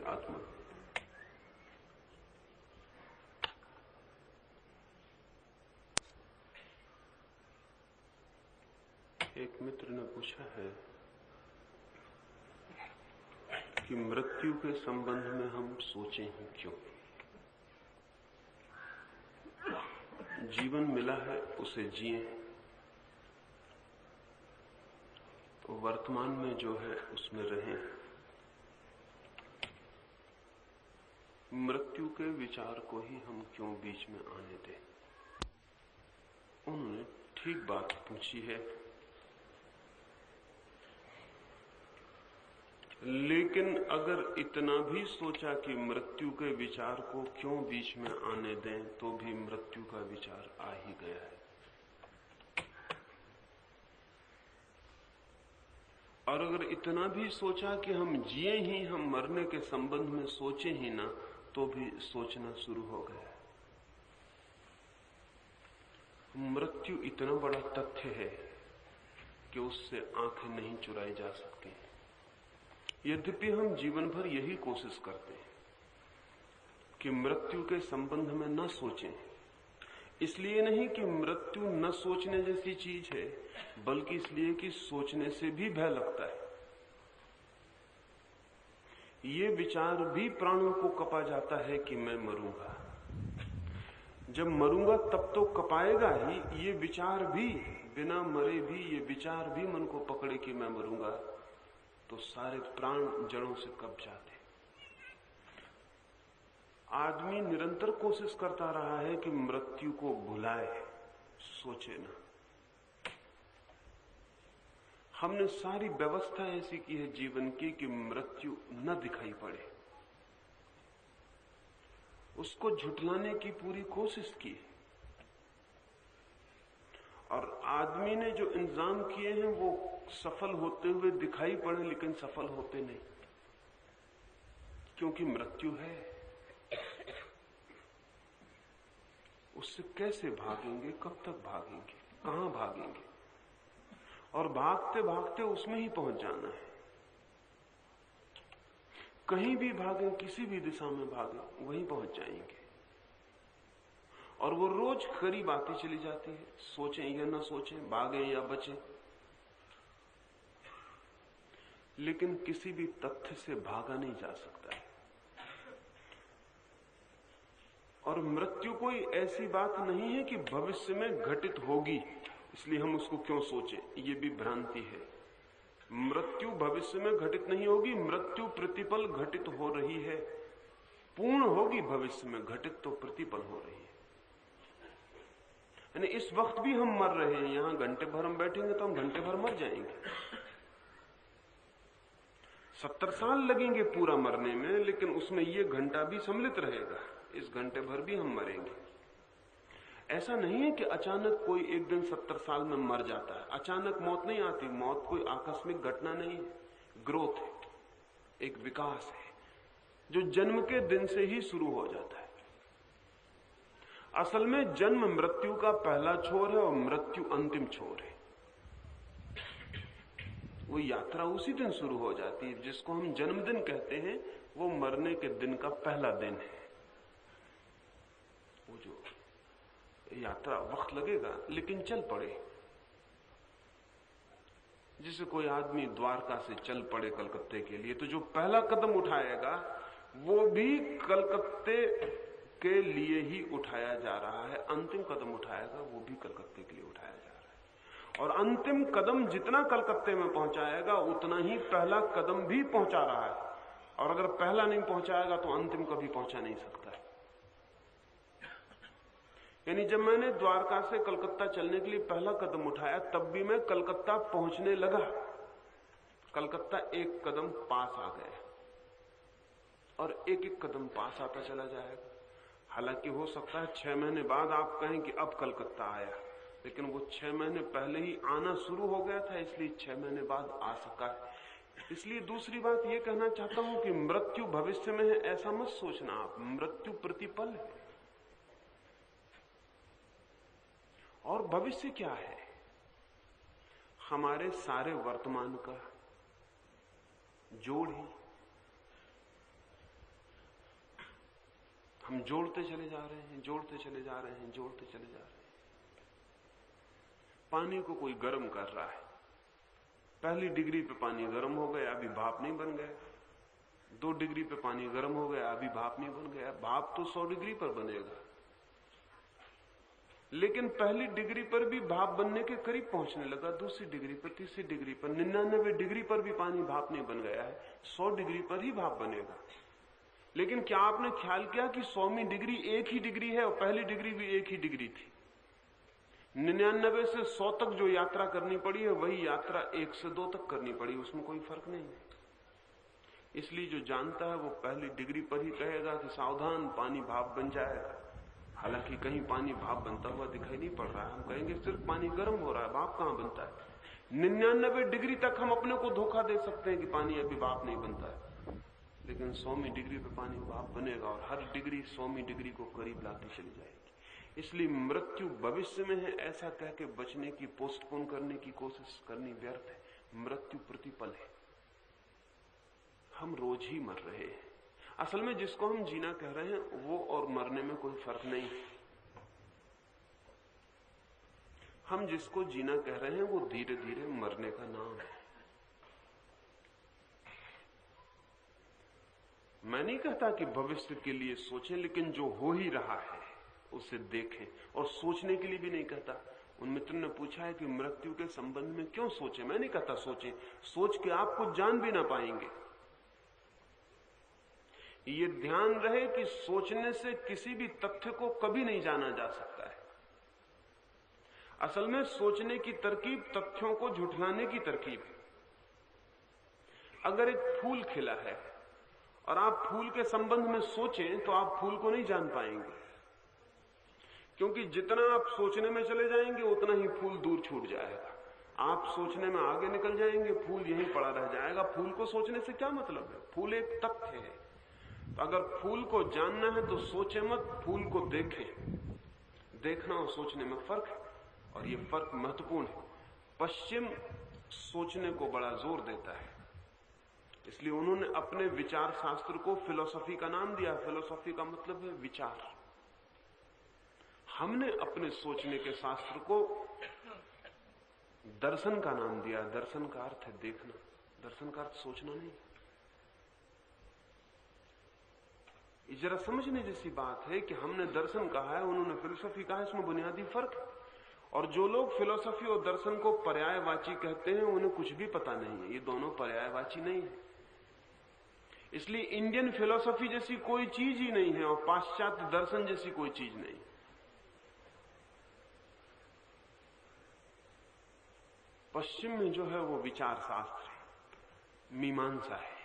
आत्मा। एक मित्र ने पूछा है कि मृत्यु के संबंध में हम सोचें ही क्यों? जीवन मिला है, उसे जिए, तो वर्तमान में जो है उसमें रहें। मृत्यु के विचार को ही हम क्यों बीच में आने दें? उन्होंने ठीक बात पूछी है, लेकिन अगर इतना भी सोचा कि मृत्यु के विचार को क्यों बीच में आने दें, तो भी मृत्यु का विचार आ ही गया है। और अगर इतना भी सोचा कि हम जिए ही, हम मरने के संबंध में सोचे ही ना, तो भी सोचना शुरू हो गया है। मृत्यु इतना बड़ा तथ्य है कि उससे आंखें नहीं चुराई जा सकती। यद्यपि हम जीवन भर यही कोशिश करते हैं कि मृत्यु के संबंध में न सोचें। इसलिए नहीं कि मृत्यु न सोचने जैसी चीज है, बल्कि इसलिए कि सोचने से भी भय लगता है। ये विचार भी प्राणों को कपा जाता है कि मैं मरूंगा। जब मरूंगा तब तो कपाएगा ही। ये विचार भी, बिना मरे भी ये विचार भी मन को पकड़े कि मैं मरूंगा, तो सारे प्राण जड़ों से कब जाते। आदमी निरंतर कोशिश करता रहा है कि मृत्यु को भुलाए, सोचे ना। हमने सारी व्यवस्था ऐसी की है जीवन की कि मृत्यु न दिखाई पड़े। उसको झुठलाने की पूरी कोशिश की, और आदमी ने जो इंतजाम किए हैं वो सफल होते हुए दिखाई पड़े, लेकिन सफल होते नहीं, क्योंकि मृत्यु है। उससे कैसे भागेंगे, कब तक भागेंगे, कहां भागेंगे? और भागते भागते उसमें ही पहुंच जाना है। कहीं भी भागें, किसी भी दिशा में भागें, वहीं पहुंच जाएंगे। और वो रोज करीब आती चली जाती है, सोचें या ना सोचें, भागें या बचें। लेकिन किसी भी तथ्य से भागा नहीं जा सकता है। और मृत्यु कोई ऐसी बात नहीं है कि भविष्य में घटित होगी, इसलिए हम उसको क्यों सोचें। ये भी भ्रांति है। मृत्यु भविष्य में घटित नहीं होगी, मृत्यु प्रतिपल घटित हो रही है। पूर्ण होगी भविष्य में, घटित तो प्रतिपल हो रही है। यानी इस वक्त भी हम मर रहे हैं। यहां घंटे भर हम बैठेंगे तो हम घंटे भर मर जाएंगे। 70 साल लगेंगे पूरा मरने में, लेकिन उसमें ये घंटा भी सम्मिलित रहेगा। इस घंटे भर भी हम मरेंगे। ऐसा नहीं है कि अचानक कोई एक दिन 70 साल में मर जाता है। अचानक मौत नहीं आती। मौत कोई आकस्मिक घटना नहीं है, ग्रोथ है, एक विकास है जो जन्म के दिन से ही शुरू हो जाता है। असल में जन्म मृत्यु का पहला छोर है और मृत्यु अंतिम छोर है। वो यात्रा उसी दिन शुरू हो जाती है। जिसको हम जन्मदिन कहते हैं, वो मरने के दिन का पहला दिन है। वो जो यात्रा वक्त लगेगा, लेकिन चल पड़े। जिसे कोई आदमी द्वारका से चल पड़े कलकत्ते के लिए, तो जो पहला कदम उठाएगा वो भी कलकत्ते के लिए ही उठाया जा रहा है। अंतिम कदम उठाएगा वो भी कलकत्ते के लिए उठाया जा रहा है। और अंतिम कदम जितना कलकत्ते में पहुंचाएगा, उतना ही पहला कदम भी पहुंचा रहा है। और अगर पहला नहीं पहुंचाएगा तो अंतिम कभी पहुंचा नहीं सकता है। यानी जब मैंने द्वारका से कलकत्ता चलने के लिए पहला कदम उठाया, तब भी मैं कलकत्ता पहुंचने लगा। कलकत्ता एक कदम पास आ गया और एक एक कदम पास आता चला जाएगा। हालांकि हो सकता है 6 महीने बाद आप कहें कि अब कलकत्ता आया, लेकिन वो 6 महीने पहले ही आना शुरू हो गया था, इसलिए 6 महीने बाद आ सका है। इसलिए दूसरी बात ये कहना चाहता हूं कि मृत्यु भविष्य में है ऐसा मत सोचना आप। मृत्यु प्रतिपल है। और भविष्य क्या है? हमारे सारे वर्तमान का जोड़ ही। हम जोड़ते चले जा रहे हैं, जोड़ते चले जा रहे हैं, जोड़ते चले जा रहे हैं। पानी को कोई गर्म कर रहा है, पहली डिग्री पे पानी गर्म हो गया, अभी भाप नहीं बन गया। 2 डिग्री पे पानी गर्म हो गया, अभी भाप नहीं बन गया। भाप तो 100 डिग्री पर बनेगा, लेकिन पहली डिग्री पर भी भाप बनने के करीब पहुंचने लगा, दूसरी डिग्री पर, तीसरी डिग्री पर, 99 डिग्री पर भी पानी भाप नहीं बन गया है। 100 डिग्री पर ही भाप बनेगा। लेकिन क्या आपने ख्याल किया कि 100वीं डिग्री एक ही डिग्री है और पहली डिग्री भी एक ही डिग्री थी। 99 से 100 तक जो यात्रा करनी पड़ी है वही यात्रा 1 से 2 तक करनी पड़ी, उसमें कोई फर्क नहीं है। इसलिए जो जानता है वो पहली डिग्री पर ही कहेगा कि सावधान, पानी भाप बन जाएगा। हालांकि कहीं पानी भाप बनता हुआ दिखाई नहीं पड़ रहा है। हम कहेंगे सिर्फ पानी गर्म हो रहा है, भाप कहां बनता है। 99 डिग्री तक हम अपने को धोखा दे सकते हैं कि पानी अभी भाप नहीं बनता है, लेकिन 100वीं डिग्री पे पानी भाप बनेगा और हर डिग्री 100वीं डिग्री को करीब लाती चली जाएगी। इसलिए मृत्यु भविष्य में है ऐसा कह के बचने की, पोस्टपोन करने की कोशिश करनी व्यर्थ है। मृत्यु प्रतिपल है, हम रोज ही मर रहे हैं। असल में जिसको हम जीना कह रहे हैं वो और मरने में कोई फर्क नहीं है। हम जिसको जीना कह रहे हैं वो धीरे धीरे मरने का नाम है। मैं नहीं कहता कि भविष्य के लिए सोचें, लेकिन जो हो ही रहा है उसे देखें, और सोचने के लिए भी नहीं कहता। उन मित्र ने पूछा है कि मृत्यु के संबंध में क्यों सोचें। मैं नहीं कहता सोचें, सोच के आप कुछ जान भी ना पाएंगे। ये ध्यान रहे कि सोचने से किसी भी तथ्य को कभी नहीं जाना जा सकता है। असल में सोचने की तरकीब तथ्यों को झुठलाने की तरकीब है। अगर एक फूल खिला है और आप फूल के संबंध में सोचें तो आप फूल को नहीं जान पाएंगे, क्योंकि जितना आप सोचने में चले जाएंगे उतना ही फूल दूर छूट जाएगा। आप सोचने में आगे निकल जाएंगे, फूल यहीं पड़ा रह जाएगा। फूल को सोचने से क्या मतलब है? फूल एक तथ्य है। तो अगर फूल को जानना है तो सोचे मत, फूल को देखें। देखना और सोचने में फर्क है, और ये फर्क महत्वपूर्ण है। पश्चिम सोचने को बड़ा जोर देता है, इसलिए उन्होंने अपने विचार शास्त्र को फिलॉसफी का नाम दिया। फिलॉसफी का मतलब है विचार। हमने अपने सोचने के शास्त्र को दर्शन का नाम दिया। दर्शन का अर्थ है देखना, दर्शन का अर्थ सोचना नहीं। ये जरा समझने जैसी बात है कि हमने दर्शन कहा है, उन्होंने फिलॉसफी कहा है, इसमें बुनियादी फर्क है। और जो लोग फिलॉसफी और दर्शन को पर्यायवाची कहते हैं उन्हें कुछ भी पता नहीं है। ये दोनों पर्यायवाची नहीं है। इसलिए इंडियन फिलॉसफी जैसी कोई चीज ही नहीं है और पाश्चात्य दर्शन जैसी कोई चीज नहीं। पश्चिम में जो है वो विचार शास्त्र है, मीमांसा है,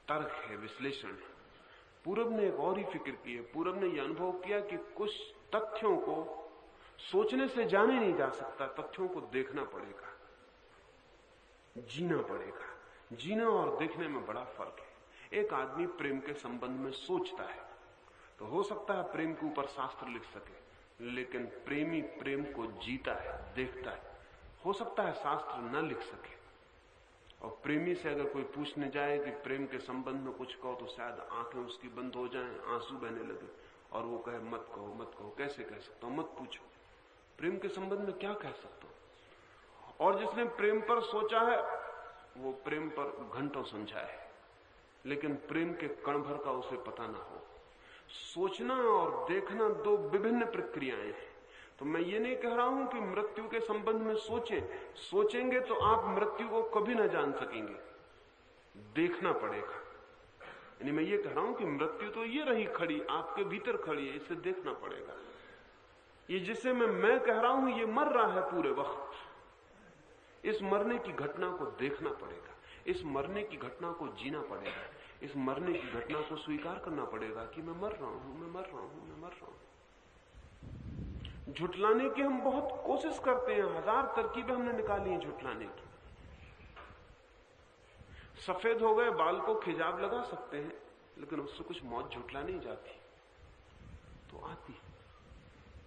तर्क है, विश्लेषण है। पूरब ने एक और ही फिक्र की है। पूरब ने यह अनुभव किया कि कुछ तथ्यों को सोचने से जाने नहीं जा सकता, तथ्यों को देखना पड़ेगा, जीना पड़ेगा। जीना और देखने में बड़ा फर्क है। एक आदमी प्रेम के संबंध में सोचता है तो हो सकता है प्रेम के ऊपर शास्त्र लिख सके, लेकिन प्रेमी प्रेम को जीता है, देखता है। हो सकता है शास्त्र न लिख सके। और प्रेमी से अगर कोई पूछने जाए कि प्रेम के संबंध में कुछ कहो तो शायद आंखें उसकी बंद हो जाएं, आंसू बहने लगे और वो कहे मत कहो मत कहो। कैसे कह सकता हूं? मत पूछो। प्रेम के संबंध में क्या कह सकता हूं? और जिसने प्रेम पर सोचा है वो प्रेम पर घंटों समझा है, लेकिन प्रेम के कण भर का उसे पता ना हो। सोचना और देखना दो विभिन्न प्रक्रियाएं हैं। तो मैं ये नहीं कह रहा हूं कि मृत्यु के संबंध में सोचेंगे तो आप मृत्यु को कभी ना जान सकेंगे, देखना पड़ेगा। यानी मैं ये कह रहा हूं कि मृत्यु तो ये रही खड़ी, आपके भीतर खड़ी है, इसे देखना पड़ेगा। ये जिसे मैं कह रहा हूं ये मर रहा है पूरे वक्त। इस मरने की घटना को देखना पड़ेगा, इस मरने की घटना को जीना पड़ेगा, इस मरने की घटना को स्वीकार करना पड़ेगा कि मैं मर रहा हूं, मैं मर रहा हूं, मैं मर रहा हूं। झुठलाने की हम बहुत कोशिश करते हैं, हजार तरकीबें हमने निकाली हैं झुठलाने की। सफेद हो गए बाल को खिजाब लगा सकते हैं, लेकिन उससे कुछ मौत झुठला नहीं जाती। तो आती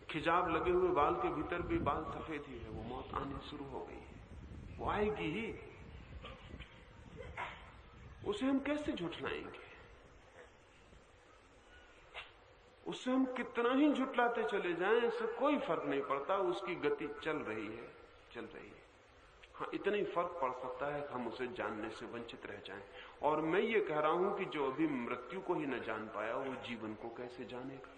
खिजाब लगे हुए बाल के भीतर भी बाल सफेद ही है, वो मौत आनी शुरू हो गई है, वो आएगी ही। उसे हम कैसे झुठलाएंगे? उससे हम कितना ही झुटलाते चले जाएं, इससे कोई फर्क नहीं पड़ता, उसकी गति चल रही है। हाँ, इतना ही फर्क पड़ सकता है कि हम उसे जानने से वंचित रह जाएं। और मैं ये कह रहा हूं कि जो अभी मृत्यु को ही न जान पाया वो जीवन को कैसे जानेगा।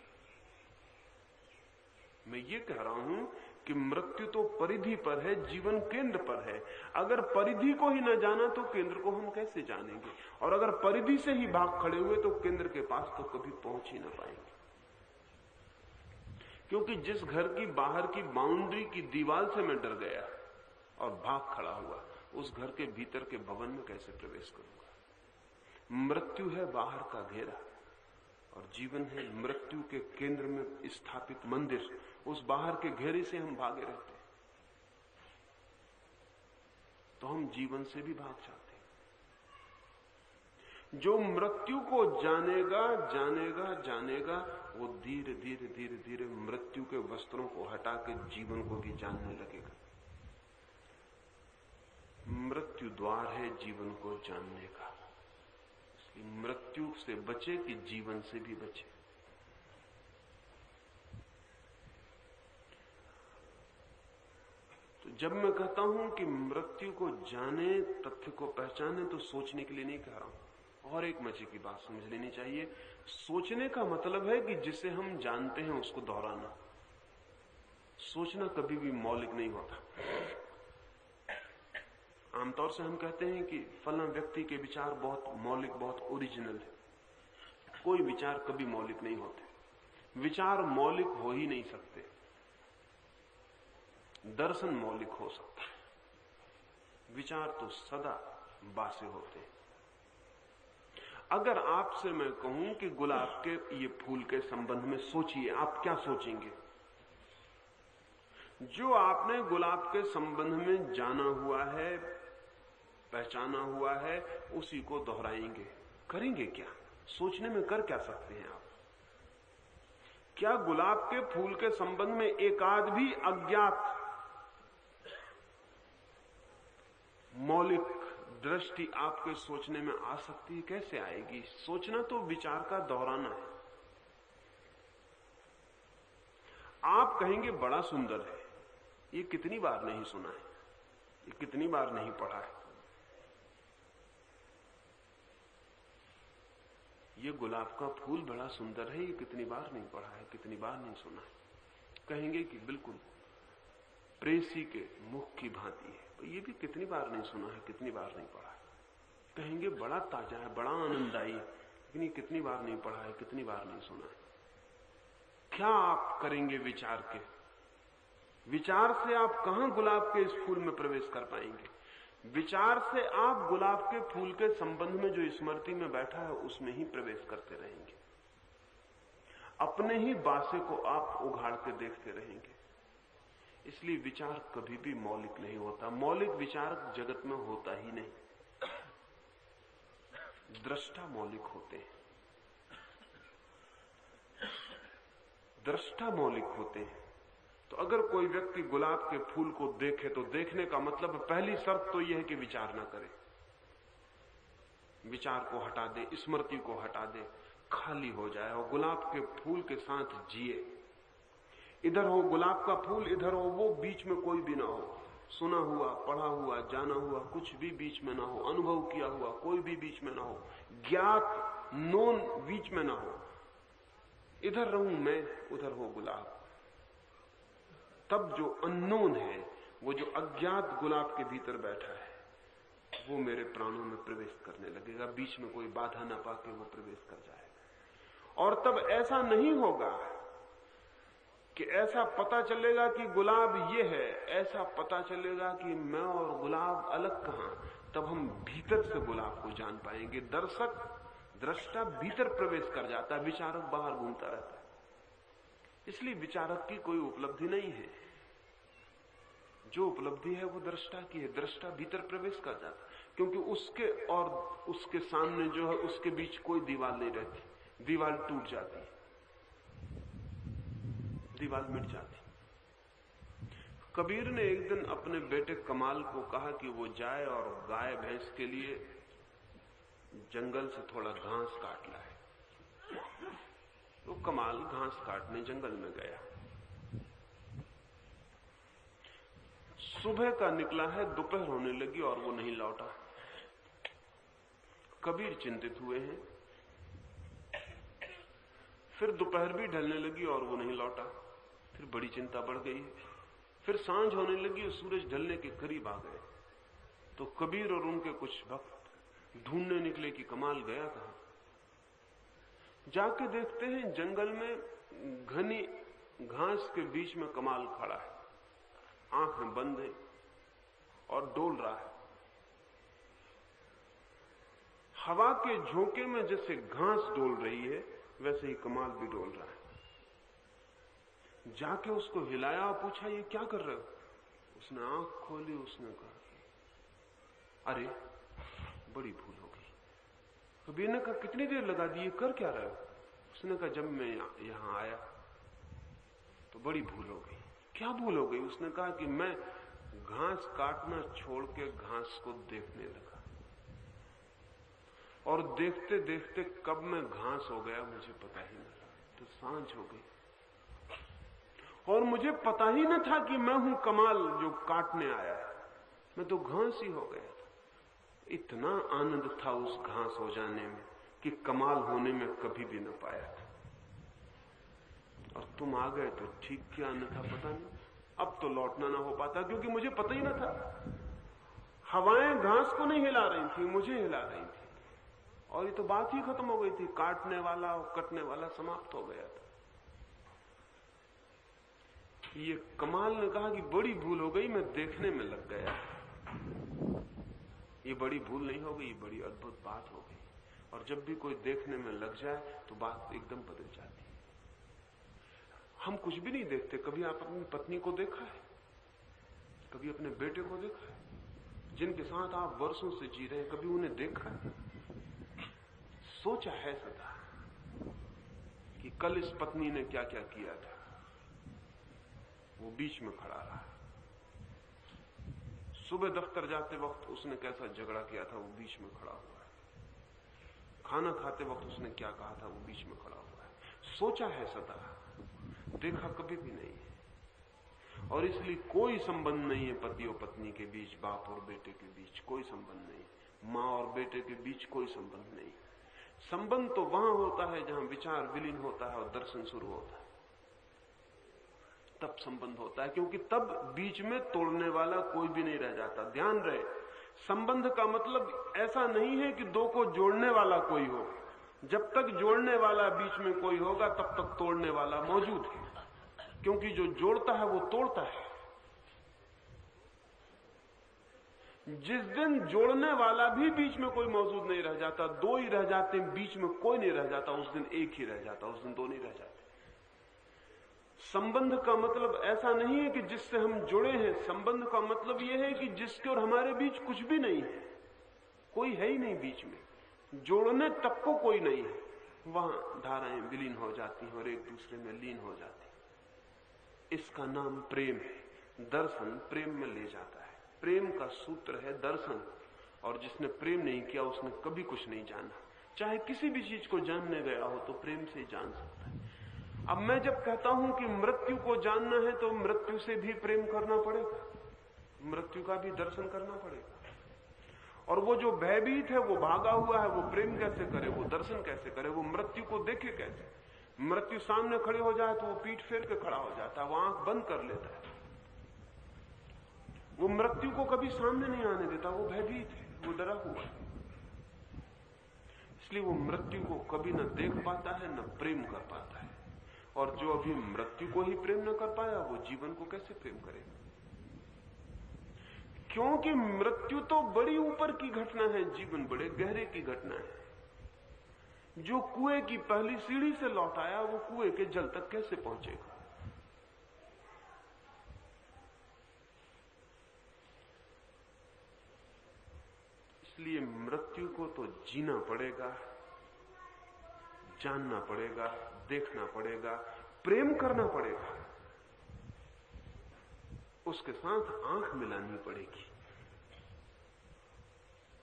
मैं ये कह रहा हूं कि मृत्यु तो परिधि पर है, जीवन केंद्र पर है। अगर परिधि को ही न जाना तो केंद्र को हम कैसे जानेंगे? और अगर परिधि से ही भाग खड़े हुए तो केंद्र के पास तो कभी पहुंच ही ना पाएंगे। क्योंकि जिस घर की बाहर की बाउंड्री की दीवार से मैं डर गया और भाग खड़ा हुआ, उस घर के भीतर के भवन में कैसे प्रवेश करूंगा? मृत्यु है बाहर का घेरा और जीवन है मृत्यु के केंद्र में स्थापित मंदिर। उस बाहर के घेरे से हम भागे रहते हैं तो हम जीवन से भी भाग जाते हैं। जो मृत्यु को जानेगा वो धीरे धीरे मृत्यु के वस्त्रों को हटा के जीवन को भी जानने लगेगा। मृत्यु द्वार है जीवन को जानने का। इसलिए मृत्यु से बचे कि जीवन से भी बचे। तो जब मैं कहता हूं कि मृत्यु को जाने, तथ्य को पहचाने, तो सोचने के लिए नहीं कह रहा हूं। और एक मजे की बात समझ लेनी चाहिए, सोचने का मतलब है कि जिसे हम जानते हैं उसको दोहराना। सोचना कभी भी मौलिक नहीं होता। आमतौर से हम कहते हैं कि फला व्यक्ति के विचार बहुत मौलिक, बहुत ओरिजिनल है। कोई विचार कभी मौलिक नहीं होते। विचार मौलिक हो ही नहीं सकते। दर्शन मौलिक हो सकता है, विचार तो सदा बासे होते हैं। अगर आपसे मैं कहूं कि गुलाब के ये फूल के संबंध में सोचिए, आप क्या सोचेंगे? जो आपने गुलाब के संबंध में जाना हुआ है, पहचाना हुआ है, उसी को दोहराएंगे। करेंगे क्या? सोचने में कर क्या सकते हैं आप? क्या गुलाब के फूल के संबंध में एकाध भी अज्ञात मौलिक दृष्टि आपके सोचने में आ सकती है? कैसे आएगी? सोचना तो विचार का दोहराना है। आप कहेंगे बड़ा सुंदर है, ये कितनी बार नहीं सुना है, ये कितनी बार नहीं पढ़ा है। ये गुलाब का फूल बड़ा सुंदर है, ये कितनी बार नहीं पढ़ा है, कितनी बार नहीं सुना है। कहेंगे कि बिल्कुल प्रेसी के मुख की भांति है, तो ये भी कितनी बार नहीं सुना है, कितनी बार नहीं पढ़ा है। कहेंगे बड़ा ताजा है, बड़ा आनंददायी है, लेकिन ये कितनी बार नहीं पढ़ा है, कितनी बार नहीं सुना है। क्या आप करेंगे विचार के? विचार से आप कहां गुलाब के इस फूल में प्रवेश कर पाएंगे? विचार से आप गुलाब के फूल के संबंध में जो स्मृति में बैठा है उसमें ही प्रवेश करते रहेंगे। अपने ही बासे को आप उघाड़ के देखते रहेंगे। इसलिए विचार कभी भी मौलिक नहीं होता। मौलिक विचार जगत में होता ही नहीं। दृष्टा मौलिक होते हैं। दृष्टा मौलिक होते हैं। तो अगर कोई व्यक्ति गुलाब के फूल को देखे तो देखने का मतलब पहली शर्त तो यह है कि विचार ना करे, विचार को हटा दे, स्मृति को हटा दे, खाली हो जाए और गुलाब के फूल के साथ जिए। इधर हो गुलाब का फूल, इधर हो वो, बीच में कोई भी ना हो। सुना हुआ, पढ़ा हुआ, जाना हुआ कुछ भी बीच में ना हो, अनुभव किया हुआ कोई भी बीच में ना हो, ज्ञात नोन बीच में ना हो। इधर रहूं मैं, उधर हो गुलाब। तब जो अननोन है, वो जो अज्ञात गुलाब के भीतर बैठा है, वो मेरे प्राणों में प्रवेश करने लगेगा। बीच में कोई बाधा ना पाके वो प्रवेश कर जाएगा। और तब ऐसा नहीं होगा कि ऐसा पता चलेगा कि गुलाब ये है, ऐसा पता चलेगा कि मैं और गुलाब अलग कहां। तब हम भीतर से गुलाब को जान पाएंगे। दृष्टा भीतर प्रवेश कर जाता है, विचारक बाहर घूमता रहता है। इसलिए विचारक की कोई उपलब्धि नहीं है। जो उपलब्धि है वो दृष्टा की है। दृष्टा भीतर प्रवेश कर जाता, क्योंकि उसके और उसके सामने जो है उसके बीच कोई दीवार नहीं रहती। दीवार टूट जाती है, दीवार मिट जाती। कबीर ने एक दिन अपने बेटे कमाल को कहा कि वो जाए और गाय भैंस के लिए जंगल से थोड़ा घास काट लाए। तो कमाल घास काटने जंगल में गया। सुबह का निकला है, दोपहर होने लगी और वो नहीं लौटा। कबीर चिंतित हुए हैं। फिर दोपहर भी ढलने लगी और वो नहीं लौटा। फिर बड़ी चिंता बढ़ गई। फिर सांझ होने लगी और सूरज ढलने के करीब आ गए। तो कबीर और उनके कुछ भक्त ढूंढने निकले कि कमाल गया कहां। जाके देखते हैं जंगल में घनी घास के बीच में कमाल खड़ा है, आंखें बंद है और डोल रहा है। हवा के झोंके में जैसे घास डोल रही है वैसे ही कमाल भी डोल रहा है। जाके उसको हिलाया और पूछा, ये क्या कर रहे हो? उसने आंख खोली। उसने कहा, अरे बड़ी भूल हो गई। कबीर ने कहा, कितनी देर लगा दी, ये कर क्या रहे हो? उसने कहा, जब मैं यहां आया तो बड़ी भूल हो गई। क्या भूल हो गई? उसने कहा कि मैं घास काटना छोड़ के घास को देखने लगा और देखते देखते कब मैं घास हो गया मुझे पता ही न था। तो सांझ हो गई और मुझे पता ही न था कि मैं हूं कमाल जो काटने आया है। मैं तो घास ही हो गया था। इतना आनंद था उस घास हो जाने में कि कमाल होने में कभी भी न पाया था। और तुम आ गए तो ठीक किया, अन्यथा पता नहीं अब तो लौटना ना हो पाता, क्योंकि मुझे पता ही न था। हवाएं घास को नहीं हिला रही थी, मुझे हिला रही थी और ये तो बात ही खत्म हो गई थी। काटने वाला और कटने वाला समाप्त हो गया था। ये कमाल ने कहा कि बड़ी भूल हो गई, मैं देखने में लग गया। ये बड़ी भूल नहीं हो गई, ये बड़ी अद्भुत बात हो गई। और जब भी कोई देखने में लग जाए तो बात एकदम बदल जाती है। हम कुछ भी नहीं देखते। कभी आप अपनी पत्नी को देखा है? कभी अपने बेटे को देखा है? जिनके साथ आप वर्षों से जी रहे हैं, कभी उन्हें देखा है? सोचा है सदा कि कल इस पत्नी ने क्या क्या किया था? वो बीच में खड़ा रहा। सुबह दफ्तर जाते वक्त उसने कैसा झगड़ा किया था, वो बीच में खड़ा हुआ है। खाना खाते वक्त उसने क्या कहा था, वो बीच में खड़ा हुआ है। सोचा है सदा, देखा कभी भी नहीं है। और इसलिए कोई संबंध नहीं है पति और पत्नी के बीच, बाप और बेटे के बीच कोई संबंध नहीं, मां और बेटे के बीच कोई संबंध नहीं। संबंध तो वहां होता है जहां विचार विलीन होता है और दर्शन शुरू होता है, तब संबंध होता है। क्योंकि तब बीच में तोड़ने वाला कोई भी नहीं रह जाता। ध्यान रहे, संबंध का मतलब ऐसा नहीं है कि दो को जोड़ने वाला कोई हो। जब तक जोड़ने वाला बीच में कोई होगा तब तक तोड़ने वाला मौजूद है, क्योंकि जो जोड़ता है वो तोड़ता है। जिस दिन जोड़ने वाला भी बीच में कोई मौजूद नहीं रह जाता, दो ही रह जाते हैं, बीच में कोई नहीं रह जाता, उस दिन एक ही रह जाता, उस दिन दो नहीं रह जाते। संबंध का मतलब ऐसा नहीं है कि जिससे हम जुड़े हैं। संबंध का मतलब यह है कि जिसके और हमारे बीच कुछ भी नहीं है, कोई है ही नहीं बीच में। जोड़ने तक को कोई नहीं है, वहां धाराएं विलीन हो जाती हैं और एक दूसरे में लीन हो जाती हैं। इसका नाम प्रेम है। दर्शन प्रेम में ले जाता है। प्रेम का सूत्र है दर्शन। और जिसने प्रेम नहीं किया उसने कभी कुछ नहीं जाना। चाहे किसी भी चीज को जानने गया हो तो प्रेम से ही जान सकता है। अब मैं जब कहता हूं कि मृत्यु को जानना है तो मृत्यु से भी प्रेम करना पड़ेगा, मृत्यु का भी दर्शन करना पड़ेगा। और वो जो भयभीत है, वो भागा हुआ है, वो प्रेम कैसे करे, वो दर्शन कैसे करे, वो मृत्यु को देखे कैसे? मृत्यु सामने खड़े हो जाए तो वो पीठ फेर के खड़ा हो जाता है, वो आंख बंद कर लेता है। वो मृत्यु को कभी सामने नहीं आने देता, वो भयभीत है, वो डरा हुआ है। इसलिए वो मृत्यु को कभी न देख पाता है, न प्रेम कर पाता है। और जो अभी मृत्यु को ही प्रेम न कर पाया, वो जीवन को कैसे प्रेम करेगा? क्योंकि मृत्यु तो बड़ी ऊपर की घटना है, जीवन बड़े गहरे की घटना है। जो कुएं की पहली सीढ़ी से लौट आया, वो कुएं के जल तक कैसे पहुंचेगा? इसलिए मृत्यु को तो जीना पड़ेगा, जानना पड़ेगा, देखना पड़ेगा, प्रेम करना पड़ेगा, उसके साथ आंख मिलानी पड़ेगी।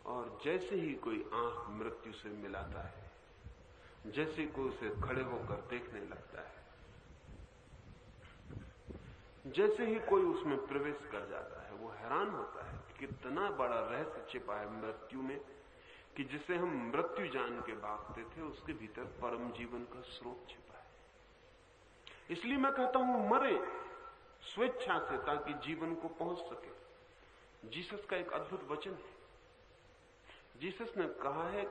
और जैसे ही कोई आंख मृत्यु से मिलाता है, जैसे कोई उसे खड़े होकर देखने लगता है, जैसे ही कोई उसमें प्रवेश कर जाता है, वो हैरान होता है कि कितना बड़ा रहस्य छिपा है मृत्यु में, कि जिसे हम मृत्यु जान के भागते थे, उसके भीतर परम जीवन का स्रोत छिपा है। इसलिए मैं कहता हूं मरे स्वेच्छा से, ताकि जीवन को पहुंच सके। जीसस का एक अद्भुत वचन है। जीसस ने कहा है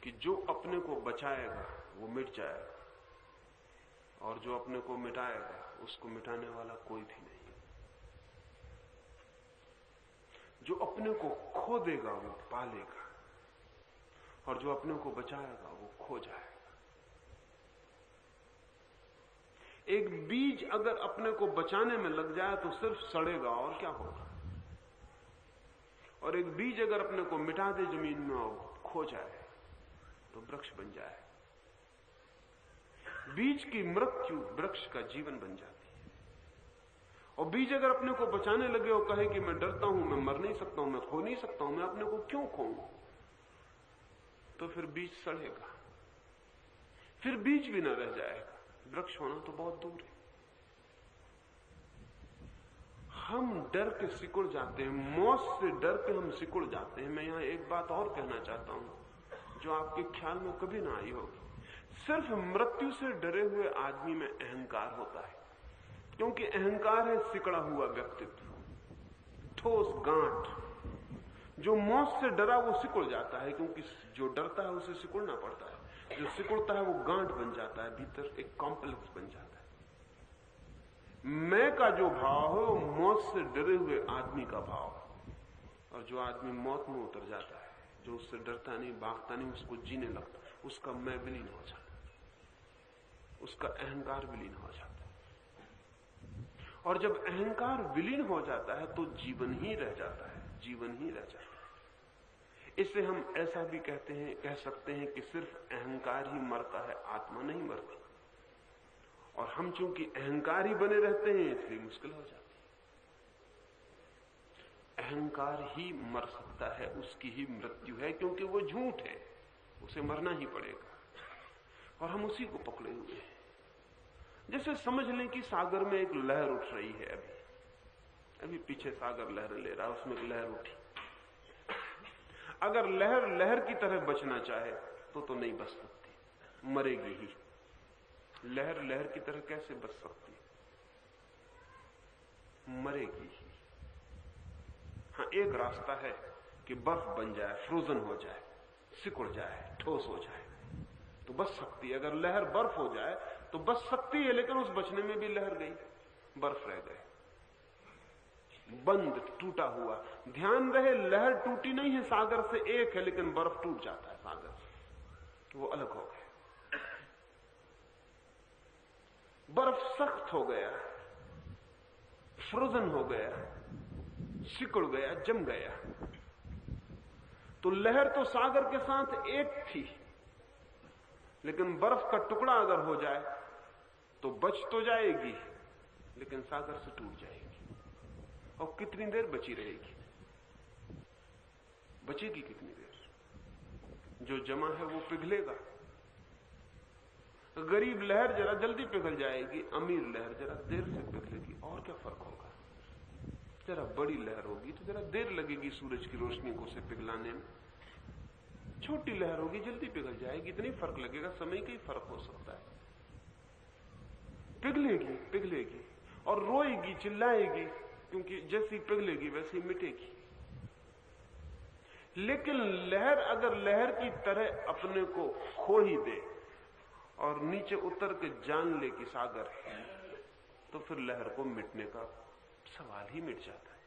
कि जो अपने को बचाएगा वो मिट जाएगा, और जो अपने को मिटाएगा उसको मिटाने वाला कोई भी नहीं। जो अपने को खो देगा वो पा लेगा, और जो अपने को बचाएगा वो खो जाएगा। एक बीज अगर अपने को बचाने में लग जाए तो सिर्फ सड़ेगा, और क्या होगा। और एक बीज अगर अपने को मिटा दे जमीन में और खो जाए तो वृक्ष बन जाए। बीज की मृत्यु वृक्ष का जीवन बन जाती है। और बीज अगर अपने को बचाने लगे और कहे कि मैं डरता हूं, मैं मर नहीं सकता हूं, मैं खो नहीं सकता हूं, मैं अपने को क्यों खोऊं, तो फिर बीज सड़ेगा, फिर बीज भी ना रह जाएगा। वृक्ष होना तो बहुत दूर है। हम डर के सिकुड़ जाते हैं, मौत से डर के हम सिकुड़ जाते हैं। मैं यहां एक बात और कहना चाहता हूं जो आपके ख्याल में कभी ना आई होगी। सिर्फ मृत्यु से डरे हुए आदमी में अहंकार होता है, क्योंकि अहंकार है सिकड़ा हुआ व्यक्तित्व, ठोस गांठ। जो मौत से डरा वो सिकुड़ जाता है, क्योंकि जो डरता है उसे सिकुड़ना पड़ता है। जो सिकुड़ता है वो गांठ बन जाता है, भीतर एक कॉम्प्लेक्स बन जाता है। मैं का जो भाव है वो मौत से डरे हुए आदमी का भाव है। और जो आदमी मौत में उतर जाता है, जो उससे डरता नहीं, भागता नहीं, उसको जीने लगता, उसका मैं विलीन हो जाता है, उसका अहंकार विलीन हो जाता है। और जब अहंकार विलीन हो जाता है तो जीवन ही रह जाता है, जीवन ही रह जाता है। इससे हम ऐसा भी कह सकते हैं कि सिर्फ अहंकार ही मरता है, आत्मा नहीं मरती। और हम चूंकि अहंकार ही बने रहते हैं इसलिए मुश्किल हो जाती है। अहंकार ही मर सकता है, उसकी ही मृत्यु है, क्योंकि वो झूठ है, उसे मरना ही पड़ेगा। और हम उसी को पकड़े हुए हैं। जैसे समझ लें कि सागर में एक लहर उठ रही है, अभी पीछे सागर लहर ले रहा है, उसमें एक लहर उठी। अगर लहर लहर की तरह बचना चाहे तो नहीं बच सकती, मरेगी ही। लहर लहर की तरह कैसे बच सकती, मरेगी ही। हां, एक रास्ता है कि बर्फ बन जाए, फ्रोजन हो जाए, सिकुड़ जाए, ठोस हो जाए, तो बच सकती है। अगर लहर बर्फ हो जाए तो बच सकती है, लेकिन उस बचने में भी लहर गई, बर्फ रह गए, बंद, टूटा हुआ। ध्यान रहे, लहर टूटी नहीं है, सागर से एक है, लेकिन बर्फ टूट जाता है सागर से, वो अलग हो गए। बर्फ सख्त हो गया, फ्रोजन हो गया, सिकुड़ गया, जम गया। तो लहर तो सागर के साथ एक थी, लेकिन बर्फ का टुकड़ा अगर हो जाए तो बच तो जाएगी, लेकिन सागर से टूट जाएगी। और कितनी देर बची रहेगी, बचेगी कितनी देर। जो जमा है वो पिघलेगा। गरीब लहर जरा जल्दी पिघल जाएगी, अमीर लहर जरा देर से पिघलेगी। और क्या फर्क होगा। जरा बड़ी लहर होगी तो जरा देर लगेगी सूरज की रोशनी को उसे पिघलाने में, छोटी लहर होगी जल्दी पिघल जाएगी। इतनी फर्क लगेगा, समय का ही फर्क हो सकता है। पिघलेगी पिघलेगी और रोएगी, चिल्लाएगी, क्योंकि जैसी पिघलेगी वैसी मिटेगी। लेकिन लहर अगर लहर की तरह अपने को खो ही दे और नीचे उतर के जान ले कि सागर है, तो फिर लहर को मिटने का सवाल ही मिट जाता है।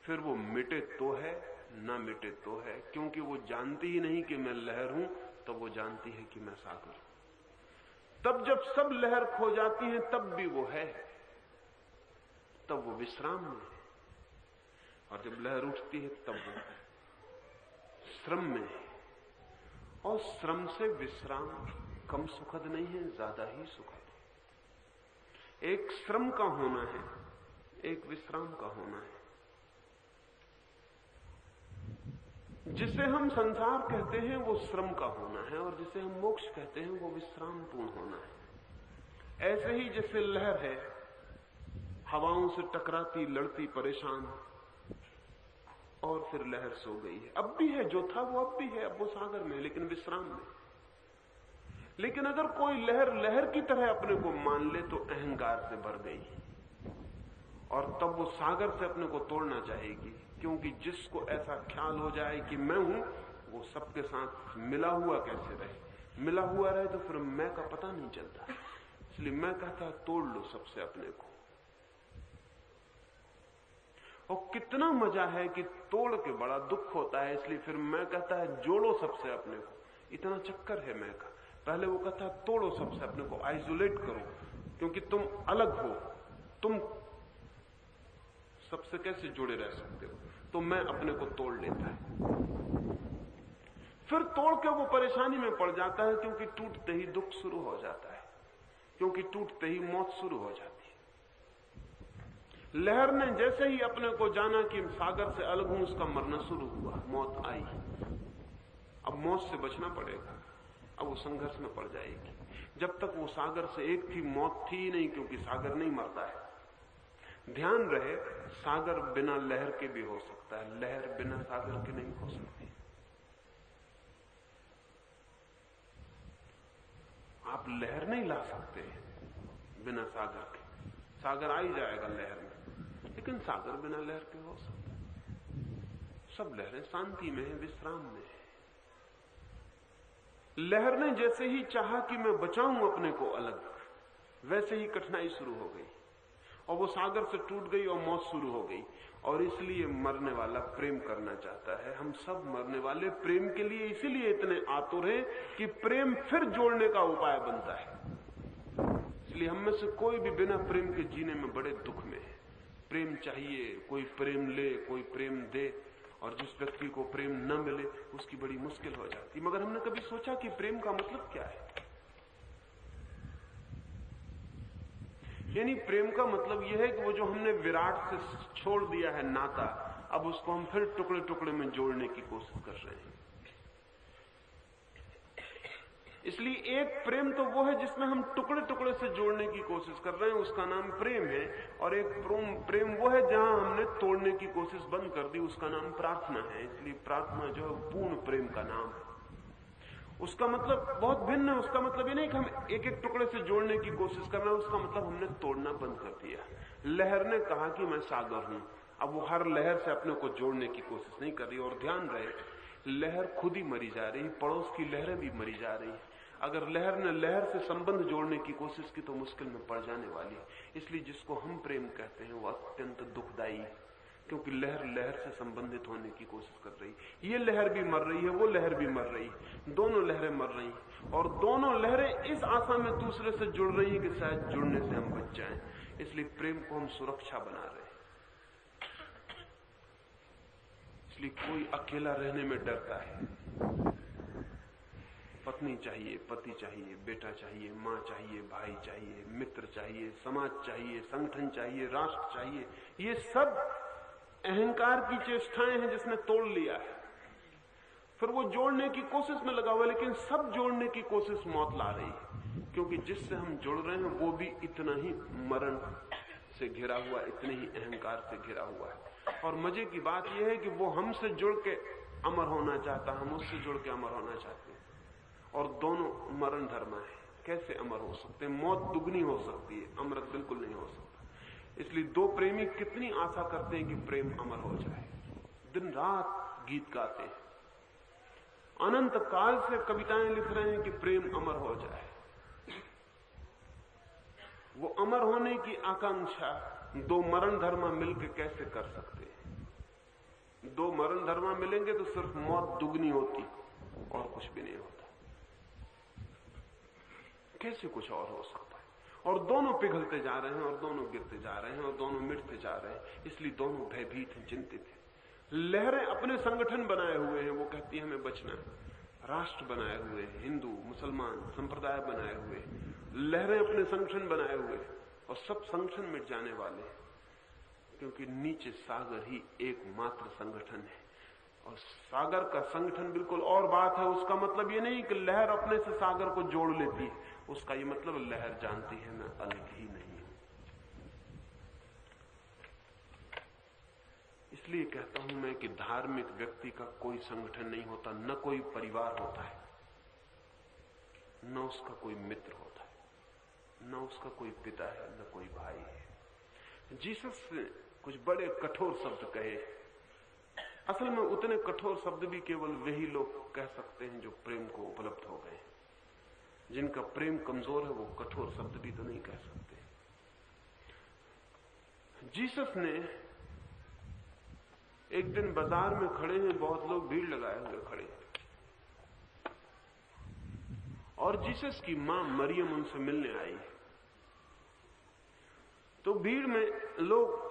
फिर वो मिटे तो है, ना मिटे तो है, क्योंकि वो जानती ही नहीं कि मैं लहर हूं, तो वो जानती है कि मैं सागर हूं। तब जब सब लहर खो जाती है तब भी वो है, तब वो विश्राम में है। और जब लहर उठती है तब वो श्रम में है। और श्रम से विश्राम कम सुखद नहीं है, ज्यादा ही सुखद है। एक श्रम का होना है, एक विश्राम का होना है। जिसे हम संसार कहते हैं वो श्रम का होना है, और जिसे हम मोक्ष कहते हैं वो विश्राम पूर्ण होना है। ऐसे ही जैसे लहर है, हवाओं से टकराती, लड़ती, परेशान, और फिर लहर सो गई है। अब भी है, जो था वो अब भी है, अब वो सागर में, लेकिन विश्राम में। लेकिन अगर कोई लहर लहर की तरह अपने को मान ले तो अहंकार से भर गई, और तब वो सागर से अपने को तोड़ना चाहेगी। क्योंकि जिसको ऐसा ख्याल हो जाए कि मैं हूं, वो सबके साथ मिला हुआ कैसे रहे। मिला हुआ रहे तो फिर मैं का पता नहीं चलता। इसलिए मैं कहता तोड़ लो सबसे अपने को। और कितना मजा है कि तोड़ के बड़ा दुख होता है। इसलिए फिर मैं कहता है जोड़ो सबसे अपने को। इतना चक्कर है मैं का। पहले वो कहता है तोड़ो सबसे अपने को, आइसोलेट करो, क्योंकि तुम अलग हो, तुम सबसे कैसे जुड़े रह सकते हो। तो मैं अपने को तोड़ लेता है। फिर तोड़ के वो परेशानी में पड़ जाता है, क्योंकि टूटते ही दुख शुरू हो जाता है, क्योंकि टूटते ही मौत शुरू हो जाती है। लहर ने जैसे ही अपने को जाना कि सागर से अलग हूं, उसका मरना शुरू हुआ, मौत आई। अब मौत से बचना पड़ेगा, अब वो संघर्ष में पड़ जाएगी। जब तक वो सागर से एक थी, मौत थी ही नहीं, क्योंकि सागर नहीं मरता है। ध्यान रहे, सागर बिना लहर के भी हो सकता है, लहर बिना सागर के नहीं हो सकती। आप लहर नहीं ला सकते बिना सागर के। सागर आ ही जाएगा लहर में, लेकिन सागर बिना लहर के हो सकता है। सब लहरें शांति में है, विश्राम में है। लहर ने जैसे ही चाहा कि मैं बचाऊं अपने को अलग, वैसे ही कठिनाई शुरू हो गई, और वो सागर से टूट गई और मौत शुरू हो गई। और इसलिए मरने वाला प्रेम करना चाहता है। हम सब मरने वाले प्रेम के लिए इसीलिए इतने आतुर हैं कि प्रेम फिर जोड़ने का उपाय बनता है। इसलिए हम में से कोई भी बिना प्रेम के जीने में बड़े दुख में है। प्रेम चाहिए, कोई प्रेम ले, कोई प्रेम दे, और जिस व्यक्ति को प्रेम न मिले उसकी बड़ी मुश्किल हो जाती। मगर हमने कभी सोचा कि प्रेम का मतलब क्या है? यानी प्रेम का मतलब यह है कि वो जो हमने विराट से छोड़ दिया है नाता, अब उसको हम फिर टुकड़े टुकड़े में जोड़ने की कोशिश कर रहे हैं। इसलिए एक प्रेम तो वो है जिसमें हम टुकड़े टुकड़े से जोड़ने की कोशिश कर रहे हैं, उसका नाम प्रेम है। और एक प्रेम वो है जहां हमने तोड़ने की कोशिश बंद कर दी, उसका नाम प्रार्थना है। इसलिए प्रार्थना जो है पूर्ण प्रेम का नाम है। उसका मतलब बहुत भिन्न है। उसका मतलब ये नहीं कि हम एक एक टुकड़े से जोड़ने की कोशिश कर रहे हैं, उसका मतलब हमने तोड़ना बंद कर दिया। लहर ने कहा कि मैं सागर हूं, अब वो हर लहर से अपने को जोड़ने की कोशिश नहीं कर रही। और ध्यान रहे, लहर खुद ही मरी जा रही, पड़ोस की लहरें भी मरी जा रही। अगर लहर ने लहर से संबंध जोड़ने की कोशिश की तो मुश्किल में पड़ जाने वाली है। इसलिए जिसको हम प्रेम कहते हैं वो अत्यंत दुखदायी है, क्योंकि लहर लहर से संबंधित होने की कोशिश कर रही। ये लहर भी मर रही है, वो लहर भी मर रही, दोनों लहरें मर रही, और दोनों लहरें इस आशा में दूसरे से जुड़ रही है कि शायद जुड़ने से हम बच जाएं। इसलिए प्रेम को हम सुरक्षा बना रहे हैं। इसलिए कोई अकेला रहने में डरता है। पत्नी चाहिए, पति चाहिए, बेटा चाहिए, मां चाहिए, भाई चाहिए, मित्र चाहिए, समाज चाहिए, संगठन चाहिए, राष्ट्र चाहिए। ये सब अहंकार की चेष्टाएं हैं जिसने तोड़ लिया है। फिर वो जोड़ने की कोशिश में लगा हुआ, लेकिन सब जोड़ने की कोशिश मौत ला रही है, क्योंकि जिससे हम जुड़ रहे हैं वो भी इतना ही मरण से घिरा हुआ, इतने ही अहंकार से घिरा हुआ है। और मजे की बात यह है कि वो हमसे जुड़ के अमर होना चाहता, हम उससे जुड़ के अमर होना चाहते हैं, और दोनों मरण धर्म है। कैसे अमर हो सकते हैं? मौत दुगनी हो सकती है, अमृत बिल्कुल नहीं हो सकता। इसलिए दो प्रेमी कितनी आशा करते हैं कि प्रेम अमर हो जाए, दिन रात गीत गाते हैं, अनंत काल से कविताएं लिख रहे हैं कि प्रेम अमर हो जाए। वो अमर होने की आकांक्षा दो मरण धर्मा मिलकर कैसे कर सकते हैं? दो मरण धर्मा मिलेंगे तो सिर्फ मौत दुगनी होती और कुछ भी नहीं होता। कैसे कुछ और हो सकता है? और दोनों पिघलते जा रहे हैं, और दोनों गिरते जा रहे हैं, और दोनों मिटते जा रहे हैं। इसलिए दोनों भयभीत हैं, चिंतित हैं। लहरें अपने संगठन बनाए हुए हैं, वो कहती है हमें बचना है। राष्ट्र बनाए हुए, हिंदू मुसलमान संप्रदाय बनाए हुए, लहरें अपने संगठन बनाए हुए, और सब संगठन मिट जाने वाले हैं, क्योंकि नीचे सागर ही एकमात्र संगठन है। और सागर का संगठन बिल्कुल और बात है। उसका मतलब ये नहीं कि लहर अपने से सागर को जोड़ लेती है, उसका ये मतलब लहर जानती है मैं अलग ही नहीं हूं। इसलिए कहता हूं मैं कि धार्मिक व्यक्ति का कोई संगठन नहीं होता, न कोई परिवार होता है, न उसका कोई मित्र होता है, न उसका कोई पिता है, न कोई भाई है। जीसस ने कुछ बड़े कठोर शब्द कहे। असल में उतने कठोर शब्द भी केवल वही लोग कह सकते हैं जो प्रेम को उपलब्ध हो गए। जिनका प्रेम कमजोर है वो कठोर शब्द भी तो नहीं कह सकते। जीसस ने एक दिन बाजार में खड़े हैं, बहुत लोग भीड़ लगाए हुए खड़े हैं, और जीसस की मां मरियम उनसे मिलने आई। तो भीड़ में लोग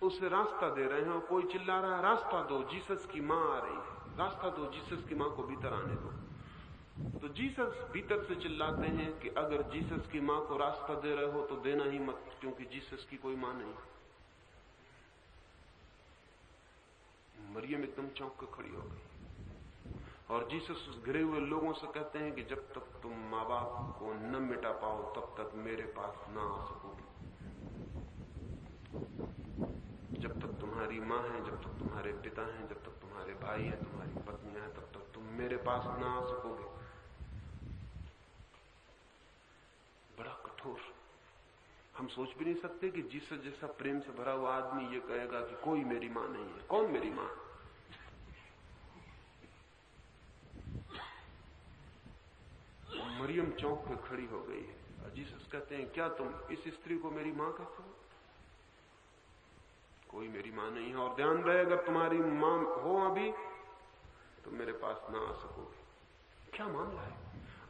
उसे रास्ता दे रहे हैं और कोई चिल्ला रहा है, रास्ता दो, जीसस की मां आ रही है, रास्ता दो, जीसस की मां को भीतर आने दो। तो जीसस भीतर से चिल्लाते हैं कि अगर जीसस की मां को रास्ता दे रहे हो तो देना ही मत, क्योंकि जीसस की कोई मां नहीं। मरियम एकदम चौंक कर खड़ी हो गई और जीसस उस घिरे हुए लोगों से कहते हैं कि जब तक तुम मां बाप को न मिटा पाओ तब तक मेरे पास ना आ सकोगे। जब तक तुम्हारी मां है, जब तक तुम्हारे पिता हैं, जब तक तुम्हारे भाई हैं, तुम्हारी पत्नियां हैं, तब तक तुम मेरे पास ना आ सकोगे। बड़ा कठोर। हम सोच भी नहीं सकते कि जीसस जैसा प्रेम से भरा हुआ आदमी ये कहेगा कि कोई मेरी मां नहीं है। कौन मेरी मां? मरियम चौंक पे खड़ी हो गई है और जीसस कहते हैं, क्या तुम इस स्त्री को मेरी मां कहते हो? कोई मेरी मां नहीं है, और ध्यान रहे अगर तुम्हारी मां हो अभी तो मेरे पास ना आ सकोगे। क्या मामला है?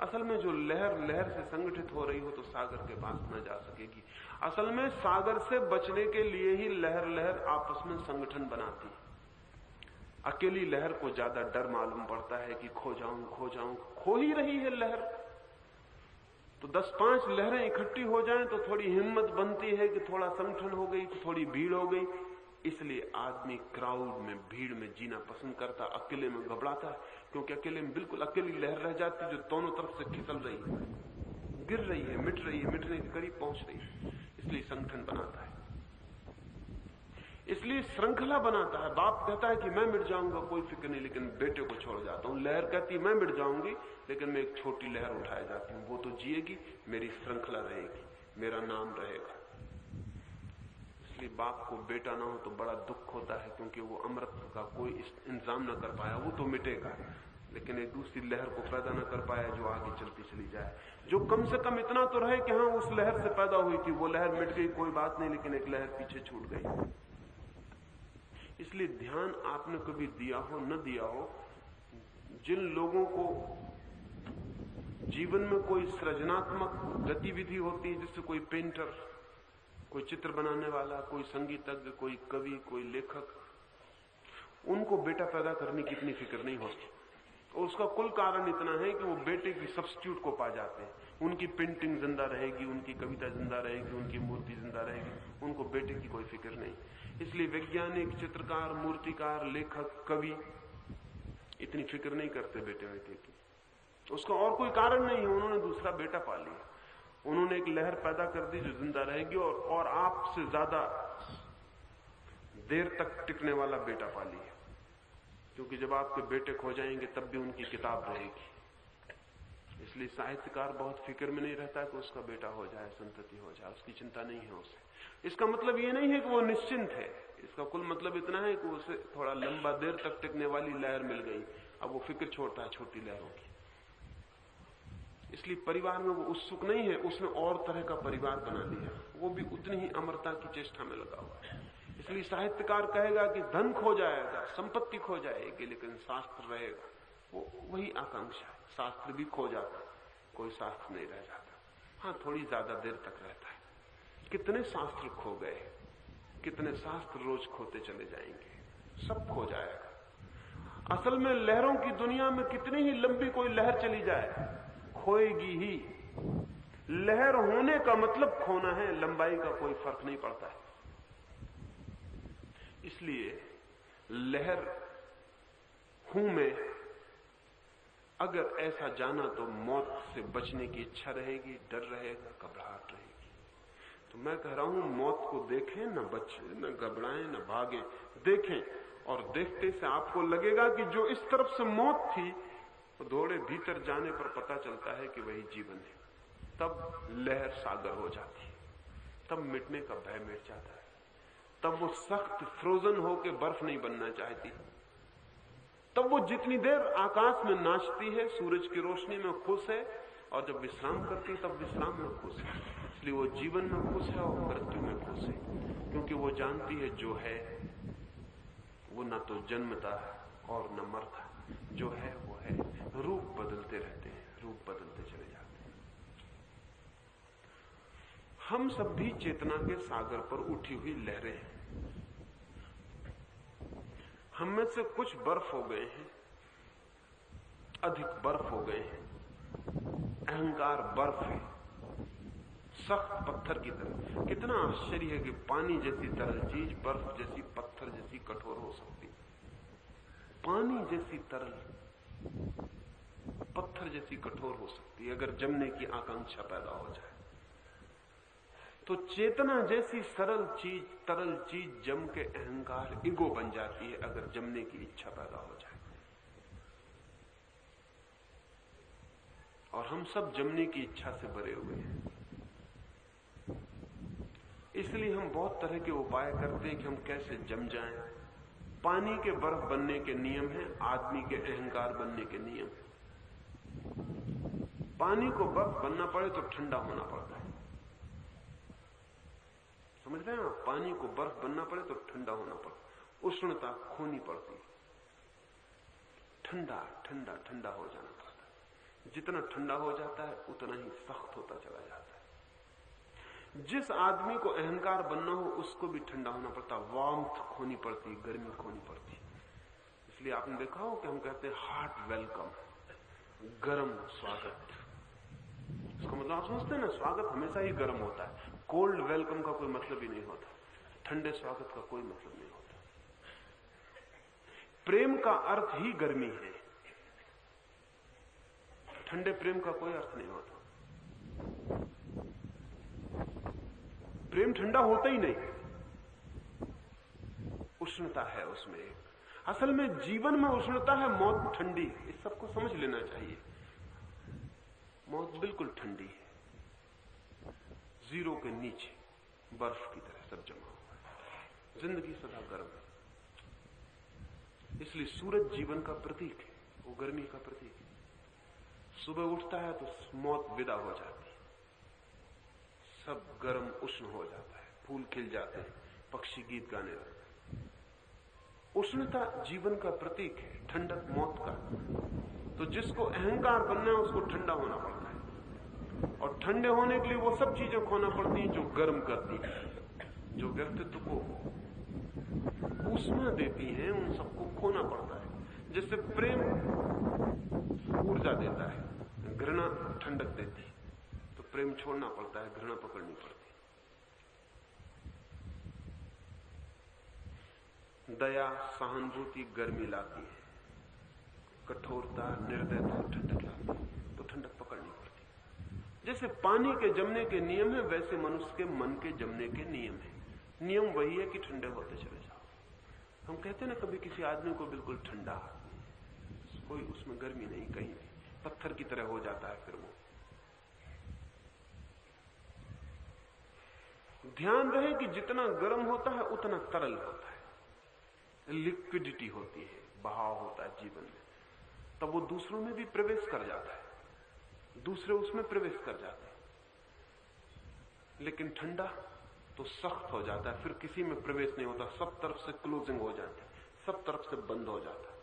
असल में जो लहर लहर से संगठित हो रही हो तो सागर के पास न जा सकेगी। असल में सागर से बचने के लिए ही लहर लहर आपस में संगठन बनाती है। अकेली लहर को ज्यादा डर मालूम पड़ता है कि खो जाऊं, खो जाऊं। खो ही रही है लहर, तो 10-5 लहरें इकट्ठी हो जाएं तो थोड़ी हिम्मत बनती है कि थोड़ा संगठन हो गई, तो थोड़ी भीड़ हो गई। इसलिए आदमी क्राउड में, भीड़ में जीना पसंद करता, अकेले में घबराता है, क्योंकि अकेले में बिल्कुल अकेली लहर रह जाती जो दोनों तरफ से खिसल रही है, गिर रही है, मिटने के करीब पहुंच रही है। इसलिए संगठन बनाता है, इसलिए श्रृंखला बनाता है। बाप कहता है कि मैं मिट जाऊंगा, कोई फिक्र नहीं, लेकिन बेटे को छोड़ जाता हूं। लहर कहती है मैं मिट जाऊंगी, लेकिन मैं एक छोटी लहर उठाए जाती हूं, वो तो जिएगी, मेरी श्रृंखला रहेगी, मेरा नाम रहेगा। इसलिए बाप को बेटा ना हो तो बड़ा दुख होता है, क्योंकि वो अमृत का कोई इंतजाम न कर पाया। वो तो मिटेगा, लेकिन एक दूसरी लहर को पैदा न कर पाया जो आगे चलती चली जाए, जो कम से कम इतना तो रहे कि हाँ उस लहर से पैदा हुई थी, वो लहर मिट गई कोई बात नहीं, लेकिन एक लहर पीछे छूट गई। इसलिए ध्यान आपने कभी दिया हो न दिया हो, जिन लोगों को जीवन में कोई सृजनात्मक गतिविधि होती है, जैसे कोई पेंटर, कोई चित्र बनाने वाला, कोई संगीतज्ञ, कोई कवि, कोई लेखक, उनको बेटा पैदा करने की इतनी फिक्र नहीं होती। और उसका कुल कारण इतना है कि वो बेटे की सब्स्टिट्यूट को पा जाते हैं। उनकी पेंटिंग जिंदा रहेगी, उनकी कविता जिंदा रहेगी, उनकी मूर्ति जिंदा रहेगी, उनको बेटे की कोई फिक्र नहीं। इसलिए वैज्ञानिक, चित्रकार, मूर्तिकार, लेखक, कवि इतनी फिक्र नहीं करते बेटे बेटे की। उसका और कोई कारण नहीं है, उन्होंने दूसरा बेटा पा लिया, उन्होंने एक लहर पैदा कर दी जो जिंदा रहेगी और आपसे ज्यादा देर तक टिकने वाला बेटा पा लिया। क्योंकि जब आपके बेटे खो जाएंगे तब भी उनकी किताब रहेगी। इसलिए साहित्यकार बहुत फिक्र में नहीं रहता कि उसका बेटा हो जाए, संतति हो जाए, उसकी चिंता नहीं है उसे। इसका मतलब ये नहीं है कि वो निश्चिंत है, इसका कुल मतलब इतना है कि उसे थोड़ा लंबा देर तक टिकने वाली लहर मिल गई, अब वो फिक्र छोड़ता है छोटी लहरों की। इसलिए परिवार में वो उत्सुक नहीं है, उसने और तरह का परिवार बना लिया, वो भी उतनी ही अमरता की चेष्टा में लगा हुआ है। इसलिए साहित्यकार कहेगा कि धन खो जाएगा, संपत्ति खो जाएगी, लेकिन शास्त्र रहेगा, वो वही आकांक्षा है। शास्त्र भी खो जाता, कोई शास्त्र नहीं रह जाता, हाँ थोड़ी ज्यादा देर तक रहता है। कितने शास्त्र खो गए, कितने शास्त्र रोज खोते चले जाएंगे, सब खो जाएगा। असल में लहरों की दुनिया में कितनी ही लंबी कोई लहर चली जाए, खोएगी ही। लहर होने का मतलब खोना है, लंबाई का कोई फर्क नहीं पड़ता है। इसलिए लहर हूं मैं, अगर ऐसा जाना तो मौत से बचने की इच्छा रहेगी, डर रहेगा, घबराहट रहेगी। तो मैं कह रहा हूं मौत को देखें, न बचे, न घबराएं, न भागे, देखें। और देखते से आपको लगेगा कि जो इस तरफ से मौत थी वो थोड़े भीतर जाने पर पता चलता है कि वही जीवन है। तब लहर सागर हो जाती है, तब मिटने का भय मिट जाता है, तब वो सख्त फ्रोजन होके बर्फ नहीं बनना चाहती, तब वो जितनी देर आकाश में नाचती है, सूरज की रोशनी में खुश है, और जब विश्राम करती है तब विश्राम में खुश है। इसलिए वो जीवन में खुश है और मृत्यु में खुश है, क्योंकि वो जानती है जो है वो न तो जन्मता और न मरता, जो है वो है। रूप बदलते रहते हैं, रूप बदलते चले जाते हैं। हम सब भी चेतना के सागर पर उठी हुई लहरें हैं। हम में से कुछ बर्फ हो गए हैं, अधिक बर्फ हो गए हैं। अहंकार बर्फ है, सख्त पत्थर की तरह। कितना आश्चर्य है कि पानी जैसी तरल चीज बर्फ जैसी, पत्थर जैसी कठोर हो सकती। पानी जैसी तरल पत्थर जैसी कठोर हो सकती है अगर जमने की आकांक्षा पैदा हो जाए। तो चेतना जैसी सरल चीज, तरल चीज जम के अहंकार, ईगो बन जाती है अगर जमने की इच्छा पैदा हो जाए। और हम सब जमने की इच्छा से भरे हुए हैं। इसलिए हम बहुत तरह के उपाय करते हैं कि हम कैसे जम जाएं। पानी के बर्फ बनने के नियम हैं, आदमी के अहंकार बनने के नियम हैं। पानी को बर्फ बनना पड़े तो ठंडा होना पड़ता है, समझ रहे हैं आप? पानी को बर्फ बनना पड़े तो ठंडा होना पड़ता, उष्णता खोनी पड़ती, ठंडा ठंडा ठंडा हो जाना पड़ता है। जितना ठंडा हो जाता है उतना ही सख्त होता चला जाता है। जिस आदमी को अहंकार बनना हो उसको भी ठंडा होना पड़ता, वार्मथ खोनी पड़ती, गर्मी खोनी पड़ती। इसलिए आपने देखा हो कि हम कहते हैं हार्ट वेलकम, गर्म स्वागत। इसका मतलब आप समझते हैं ना, स्वागत हमेशा ही गर्म होता है। कोल्ड वेलकम का कोई मतलब ही नहीं होता, ठंडे स्वागत का कोई मतलब नहीं होता। प्रेम का अर्थ ही गर्मी है, ठंडे प्रेम का कोई अर्थ नहीं होता। प्रेम ठंडा होता ही नहीं, उष्णता है उसमें। असल में जीवन में उष्णता है, मौत ठंडी है। इस सबको समझ लेना चाहिए। मौत बिल्कुल ठंडी है, जीरो के नीचे बर्फ की तरह सब जमा हुआ है। जिंदगी सदा गर्म है। इसलिए सूरज जीवन का प्रतीक है, वो गर्मी का प्रतीक है। सुबह उठता है तो मौत विदा हो जाती है, सब गर्म उष्ण हो जाता है, फूल खिल जाते हैं, पक्षी गीत गाने लगते हैं। उष्णता जीवन का प्रतीक है, ठंडक मौत का। तो जिसको अहंकार बनना है उसको ठंडा होना पड़ता है, और ठंडे होने के लिए वो सब चीजें खोना पड़ती हैं जो गर्म करती हैं, जो व्यक्तित्व को ऊष्मा देती हैं, उन सबको खोना पड़ता है। जैसे प्रेम ऊर्जा देता है, घृणा ठंडक देती है, तो प्रेम छोड़ना पड़ता है, घृणा पकड़नी पड़ती है। दया सहानुभूति गर्मी लाती है, कठोरता निर्दयता ठंडक लाती है, तो ठंडक पकड़नी पड़ती है। जैसे पानी के जमने के नियम है, वैसे मनुष्य के मन के जमने के नियम है। नियम वही है कि ठंडे होते चले जाओ। हम कहते हैं ना, कभी किसी आदमी को बिल्कुल ठंडा, कोई उसमें गर्मी नहीं, कहीं नहीं, पत्थर की तरह हो जाता है। फिर वो ध्यान रहे कि जितना गर्म होता है उतना तरल होता है, लिक्विडिटी होती है, बहाव होता है जीवन में। तब वो दूसरों में भी प्रवेश कर जाता है, दूसरे उसमें प्रवेश कर जाते हैं। लेकिन ठंडा तो सख्त हो जाता है, फिर किसी में प्रवेश नहीं होता, सब तरफ से क्लोजिंग हो जाती है, सब तरफ से बंद हो जाता है।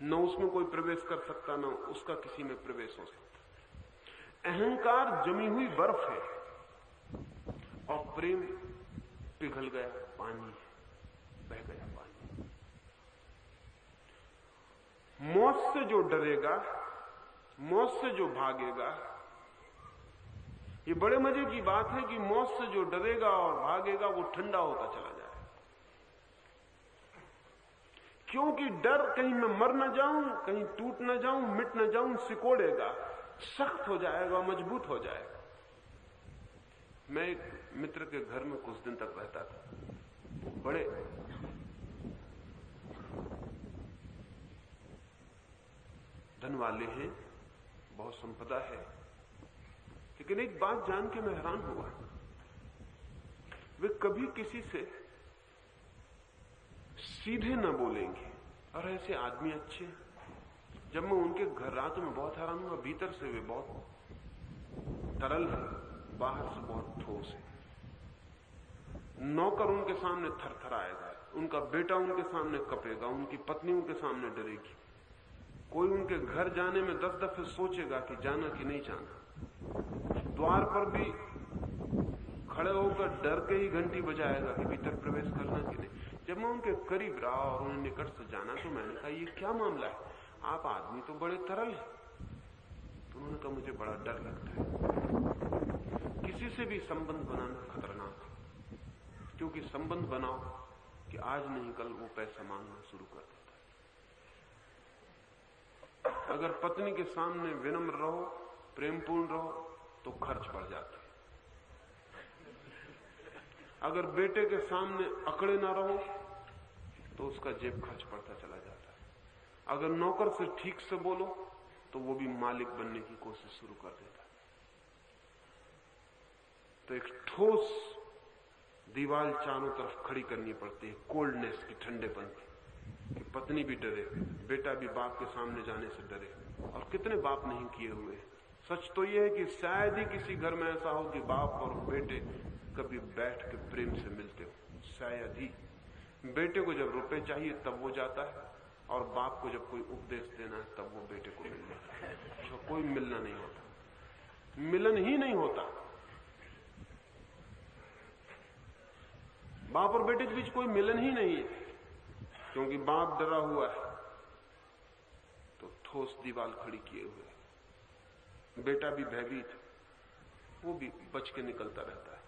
न उसमें कोई प्रवेश कर सकता, न उसका किसी में प्रवेश हो सकता। अहंकार जमी हुई बर्फ है और प्रेम पिघल गया पानी है, बह गया पानी। मौत से जो डरेगा, मौत से जो भागेगा, ये बड़े मजे की बात है कि मौत से जो डरेगा और भागेगा वो ठंडा होता चला जाए। क्योंकि डर कहीं मैं मर न जाऊं, कहीं टूट न जाऊं, मिट न जाऊं, सिकोड़ेगा, सख्त हो जाएगा, मजबूत हो जाएगा। मैं एक मित्र के घर में कुछ दिन तक रहता था। बड़े धन वाले हैं, बहुत संपदा है, लेकिन एक बात जान के मैं हैरान हुआ, वे कभी किसी से सीधे न बोलेंगे और ऐसे आदमी अच्छे। जब मैं उनके घर रहा तो मैं बहुत हैरान हुआ, भीतर से वे बहुत तरल है, बाहर से बहुत ठोस है। नौकर उनके सामने थरथराएगा, उनका बेटा उनके सामने कपेगा, उनकी पत्नी उनके सामने डरेगी, कोई उनके घर जाने में 10 दफे सोचेगा कि जाना कि नहीं जाना। द्वार पर भी खड़े होकर डर के ही घंटी बजाएगा कि भीतर प्रवेश करना कि नहीं। जब मैं उनके करीब रहा और उन्हें निकट से जाना तो मैंने कहा, ये क्या मामला है, आप आदमी तो बड़े तरल हैं। तो उन्होंने कहा, मुझे बड़ा डर लगता है। किसी से भी संबंध बनाना खतरनाक है, क्योंकि संबंध बनाओ कि आज नहीं कल वो पैसा मांगना शुरू कर देता है। अगर पत्नी के सामने विनम्र रहो, प्रेमपूर्ण रहो, तो खर्च बढ़ जाते हैं। अगर बेटे के सामने अकड़े ना रहो तो उसका जेब खर्च पड़ता चला जाता है। अगर नौकर से ठीक से बोलो तो वो भी मालिक बनने की कोशिश शुरू कर देता है। तो एक ठोस दीवार चारों तरफ खड़ी करनी पड़ती है, कोल्डनेस की, ठंडेपन की, कि पत्नी भी डरे, बेटा भी बाप के सामने जाने से डरे। और कितने बाप नहीं किए हुए। सच तो यह है कि शायद ही किसी घर में ऐसा हो कि बाप और बेटे कभी बैठ के प्रेम से मिलते हो, शायद ही। बेटे को जब रुपए चाहिए तब वो जाता है, और बाप को जब कोई उपदेश देना है तब वो बेटे को मिलना है। तो कोई मिलना नहीं होता, मिलन ही नहीं होता। बाप और बेटे के बीच कोई मिलन ही नहीं है, क्योंकि बाप डरा हुआ है तो ठोस दीवार खड़ी किए हुए, बेटा भी भयभीत, वो भी बच के निकलता रहता है।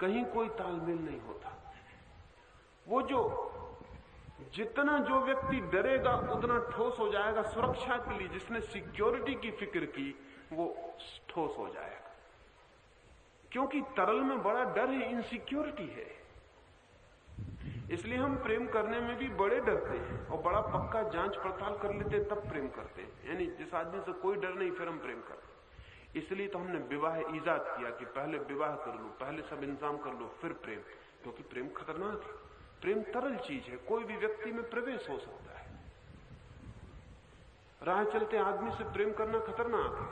कहीं कोई तालमेल नहीं होता। वो जितना जो व्यक्ति डरेगा उतना ठोस हो जाएगा। सुरक्षा के लिए जिसने सिक्योरिटी की फिक्र की वो ठोस हो जाएगा, क्योंकि तरल में बड़ा डर है, इनसिक्योरिटी है। इसलिए हम प्रेम करने में भी बड़े डरते हैं और बड़ा पक्का जांच पड़ताल कर लेते हैं तब प्रेम करते हैं। यानी जिस आदमी से कोई डर नहीं फिर हम प्रेम करते हैं। इसलिए तो हमने विवाह ईजाद किया कि पहले विवाह कर लो, पहले सब इंतजाम कर लो, फिर प्रेम। क्योंकि प्रेम खतरनाक है, प्रेम तरल चीज है, कोई भी व्यक्ति में प्रवेश हो सकता है। राह चलते आदमी से प्रेम करना खतरनाक है,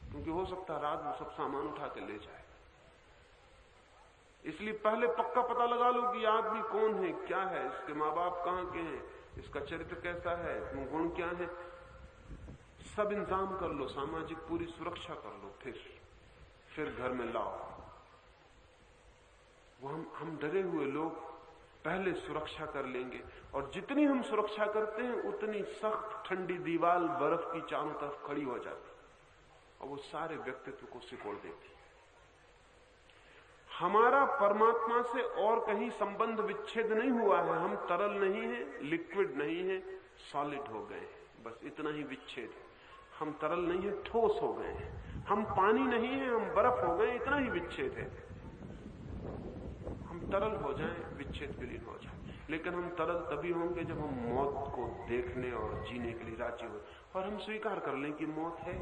क्योंकि हो सकता है रात में सब सामान उठा के ले जाए। इसलिए पहले पक्का पता लगा लो कि आदमी कौन है, क्या है, इसके माँ बाप कहां के हैं, इसका चरित्र कैसा है, इसमें गुण क्या है, सब इंतजाम कर लो, सामाजिक पूरी सुरक्षा कर लो, फिर घर में लाओ। वो हम डरे हुए लोग पहले सुरक्षा कर लेंगे, और जितनी हम सुरक्षा करते हैं उतनी सख्त ठंडी दीवार बर्फ की चारों तरफ खड़ी हो जाती और वो सारे व्यक्तित्व को सिकोड़ देती। हमारा परमात्मा से और कहीं संबंध विच्छेद नहीं हुआ है। हम तरल नहीं है, लिक्विड नहीं है, सॉलिड हो गए, बस इतना ही विच्छेद है। हम तरल नहीं है, ठोस हो गए हैं। हम पानी नहीं है, हम बर्फ हो गए, इतना ही विच्छेद है। हम तरल हो जाएं, विच्छेद विलीन हो जाए। लेकिन हम तरल तभी होंगे जब हम मौत को देखने और जीने के लिए राजी हो, और हम स्वीकार कर लें कि मौत है।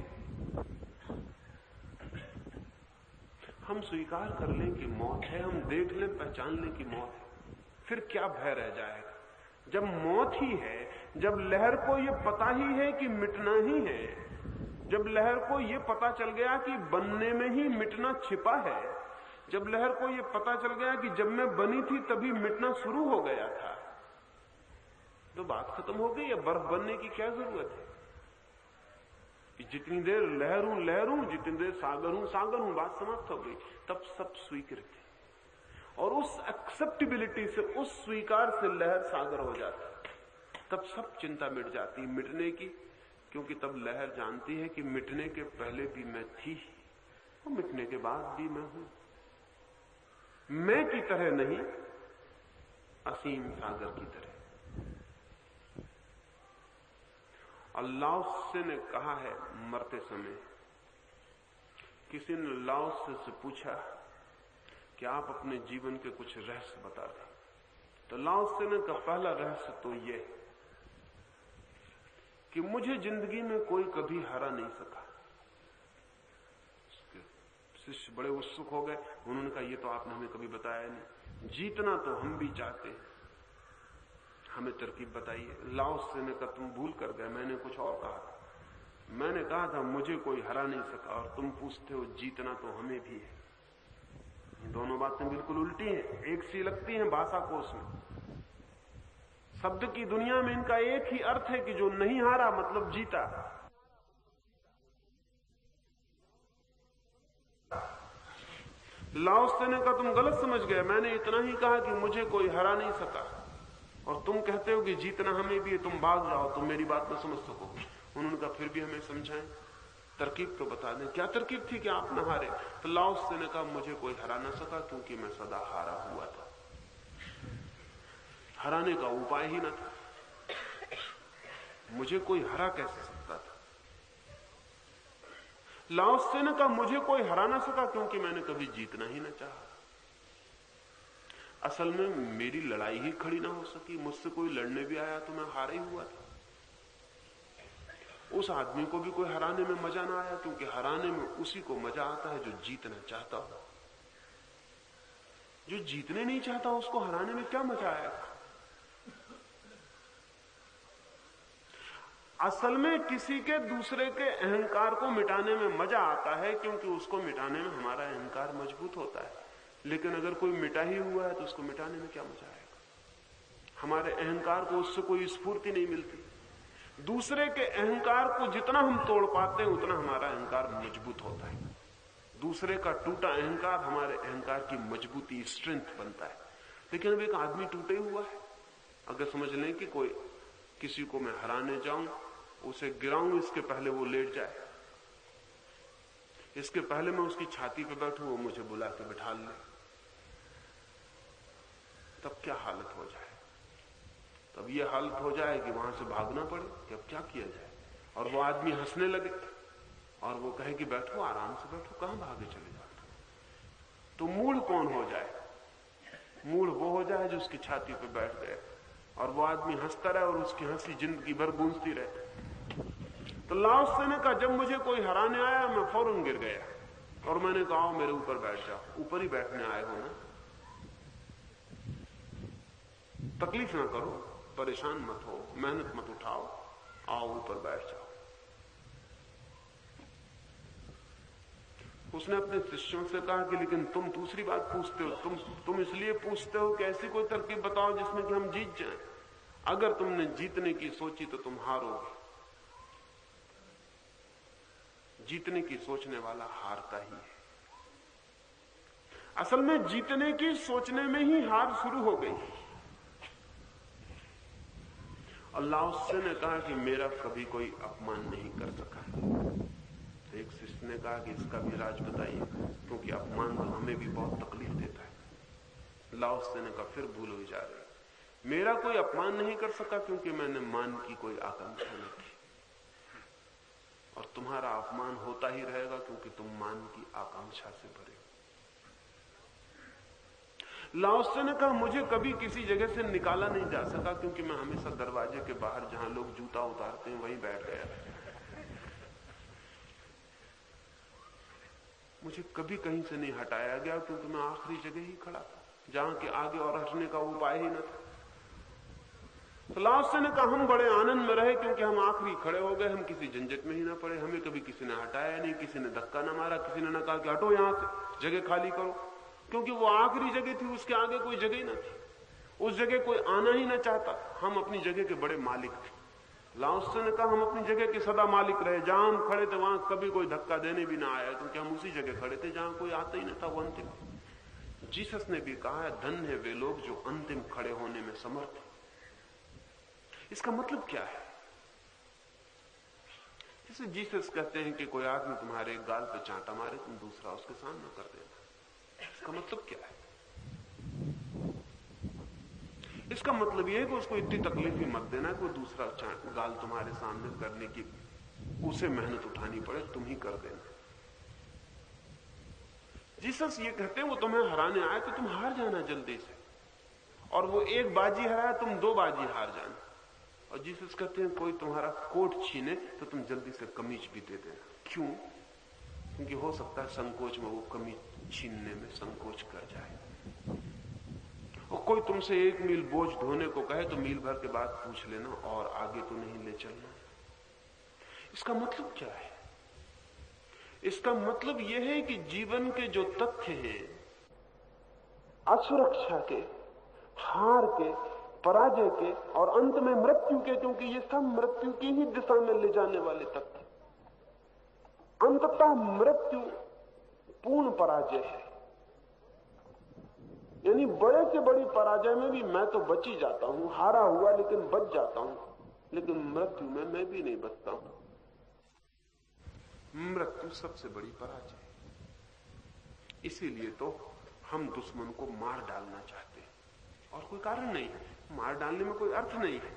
हम स्वीकार कर लें कि मौत है, हम देख लें, पहचान लें कि मौत है, फिर क्या भय रह जाएगा। जब मौत ही है, जब लहर को ये पता ही है कि मिटना ही है, जब लहर को ये पता चल गया कि बनने में ही मिटना छिपा है, जब लहर को ये पता चल गया कि जब मैं बनी थी तभी मिटना शुरू हो गया था, तो बात खत्म हो गई। अब बर्फ बनने की क्या जरूरत है कि जितनी देर लहर हूं लहर हूं, जितनी देर सागर हूं सागर हूं, बात समाप्त हो गई। तब सब स्वीकृत है, और उस एक्सेप्टेबिलिटी से, उस स्वीकार से लहर सागर हो जाती। तब सब चिंता मिट जाती मिटने की, क्योंकि तब लहर जानती है कि मिटने के पहले भी मैं थी और मिटने के बाद भी मैं हूं। मैं की तरह नहीं, असीम सागर की तरह। और लाओत्से ने कहा है मरते समय, किसी ने लाओत्से से पूछा कि आप अपने जीवन के कुछ रहस्य बता दें, तो लाओत्से ने कहा पहला रहस्य तो ये कि मुझे जिंदगी में कोई कभी हरा नहीं सका। शिष्य बड़े उत्सुक हो गए, उन्होंने कहा ये तो आपने हमें कभी बताया नहीं, जीतना तो हम भी चाहते हैं, हमें तरकीब बताइए। लाओत्से ने कहा तुम भूल कर गए, मैंने कुछ और कहा था। मैंने कहा था मुझे कोई हरा नहीं सका, और तुम पूछते हो जीतना तो हमें भी है। दोनों बातें बिल्कुल उल्टी हैं, एक सी लगती हैं भाषा कोश में। शब्द की दुनिया में इनका एक ही अर्थ है कि जो नहीं हारा मतलब जीता। लाओत्से ने कहा तुम गलत समझ गए, मैंने इतना ही कहा कि मुझे कोई हरा नहीं सका, और तुम कहते हो कि जीतना हमें भी है, तुम भाग जाओ, तुम मेरी बात न समझ सकोगे। उन्होंने कहा फिर भी हमें समझाएं, तरकीब तो बता दें, क्या तरकीब थी कि आप न हारे? तो लाओत्से ने कहा मुझे कोई हरा ना सका क्योंकि मैं सदा हारा हुआ था, हराने का उपाय ही न था, मुझे कोई हरा कैसे सकता था। लाओत्से ने कहा मुझे कोई हरा ना सका क्योंकि मैंने कभी जीतना ही ना चाहा। असल में मेरी लड़ाई ही खड़ी ना हो सकी, मुझसे कोई लड़ने भी आया तो मैं हारा ही हुआ था। उस आदमी को भी कोई हराने में मजा ना आया, क्योंकि हराने में उसी को मजा आता है जो जीतना चाहता हो। जो जीतने नहीं चाहता उसको हराने में क्या मजा आएगा? असल में किसी के दूसरे के अहंकार को मिटाने में मजा आता है, क्योंकि उसको मिटाने में हमारा अहंकार मजबूत होता है। लेकिन अगर कोई मिटा ही हुआ है तो उसको मिटाने में क्या मजा आएगा? हमारे अहंकार को उससे कोई स्फूर्ति नहीं मिलती। दूसरे के अहंकार को जितना हम तोड़ पाते हैं उतना हमारा अहंकार मजबूत होता है। दूसरे का टूटा अहंकार हमारे अहंकार की मजबूती, स्ट्रेंथ बनता है। लेकिन अब एक आदमी टूटे हुआ है, अगर समझ लें कि कोई किसी को मैं हराने जाऊं, उसे गिराऊं, इसके पहले वो लेट जाए, इसके पहले मैं उसकी छाती पे बैठूं, वो मुझे बुला के बिठा ले, तब क्या हालत हो जाए? तब ये हालत हो जाए कि वहां से भागना पड़े कि अब क्या किया जाए, और वो आदमी हंसने लगे और वो कहे कि बैठो, आराम से बैठो, कहां भागे चले जाते? तो मूड कौन हो जाए? मूड वो हो जाए जो उसकी छाती पे बैठ गए और वो आदमी हंसता रहे और उसकी हंसी जिंदगी भर गूंजती रहे। तो लाओत्से ने कहा जब मुझे कोई हराने आया मैं फौरन गिर गया और मैंने कहा मेरे ऊपर बैठ जाओ। ऊपर ही बैठने आए हो ना, तकलीफ ना करो, परेशान मत हो, मेहनत मत उठाओ, आओ ऊपर बैठ जाओ। उसने अपने शिष्यों से कहा कि लेकिन तुम दूसरी बात पूछते हो, तुम इसलिए पूछते हो कि ऐसी कोई तरकीब बताओ जिसमें कि हम जीत जाएं। अगर तुमने जीतने की सोची तो तुम हारोगे। जीतने की सोचने वाला हारता ही है। असल में जीतने की सोचने में ही हार शुरू हो गई। और लाओत्से ने कहा कि मेरा कभी कोई अपमान नहीं कर सका। एक शिष्य ने कहा कि इसका भी इलाज बताइए, क्योंकि अपमान तो हमें भी बहुत तकलीफ देता है। लाओत्से ने कहा फिर भूल हुई जा रही, मेरा कोई अपमान नहीं कर सका क्योंकि मैंने मान की कोई आकांक्षा नहीं थी, और तुम्हारा अपमान होता ही रहेगा क्योंकि तुम मान की आकांक्षा से भरे। लाओत्से ने कहा मुझे कभी किसी जगह से निकाला नहीं जा सका क्योंकि मैं हमेशा दरवाजे के बाहर जहां लोग जूता उतारते हैं वहीं बैठ गया। मुझे कभी कहीं से नहीं हटाया गया क्योंकि मैं आखिरी जगह ही खड़ा था जहां के आगे और हटने का उपाय ही न था। तो लाओत्से ने कहा हम बड़े आनंद में रहे क्योंकि हम आखिरी खड़े हो गए, हम किसी झंझट में ही ना पड़े, हमें कभी किसी ने हटाया नहीं, किसी ने धक्का ना मारा, किसी ने ना कहा कि हटो यहां से, जगह खाली करो, क्योंकि वो आखिरी जगह थी, उसके आगे कोई जगह ही ना थी, उस जगह कोई आना ही ना चाहता। हम अपनी जगह के बड़े मालिक थे। लाओत्से ने कहा हम अपनी जगह के सदा मालिक रहे, जहां हम खड़े थे वहां कभी कोई धक्का देने भी ना आया, क्योंकि हम उसी जगह खड़े थे जहां कोई आता ही ना था, वो अंतिम। जीसस ने भी कहा है धन्य है वे लोग जो अंतिम खड़े होने में समर्थ हैं। इसका मतलब क्या है? जैसे जीसस कहते हैं कि कोई आदमी तुम्हारे एक गाल पे चांटा मारे, तुम दूसरा उसके सामने कर देना। इसका मतलब क्या है? इसका मतलब यह है कि उसको इतनी तकलीफ ही मत देना, कोई दूसरा गाल तुम्हारे सामने करने की उसे मेहनत उठानी पड़े, तुम ही कर देना। जीसस ये कहते हैं वो तुम्हें हराने आए तो तुम हार जाना जल्दी से, और वो एक बाजी हराए तुम 2 बाजी हार जाना। और जीसस कहते हैं कोई तुम्हारा कोट छीने तो तुम जल्दी से कमीज भी दे देना। क्यों? क्योंकि हो सकता है संकोच में वो कमीज छीनने में संकोच कर जाए। और कोई तुमसे 1 मील बोझ ढोने को कहे तो मील भर के बाद पूछ लेना और आगे तो नहीं ले चलना। इसका मतलब क्या है? इसका मतलब यह है कि जीवन के जो तथ्य हैं, असुरक्षा के, हार के, पराजय के और अंत में मृत्यु के, क्योंकि ये सब मृत्यु की ही दिशा में ले जाने वाले तथ्य, अंततः मृत्यु पूर्ण पराजय है। यानी बड़े से बड़ी पराजय में भी मैं तो बच ही जाता हूं, हारा हुआ लेकिन बच जाता हूं, लेकिन मृत्यु में मैं भी नहीं बचता हूं। मृत्यु सबसे बड़ी पराजय। इसीलिए तो हम दुश्मन को मार डालना चाहते हैं, और कोई कारण नहीं है। मार डालने में कोई अर्थ नहीं है।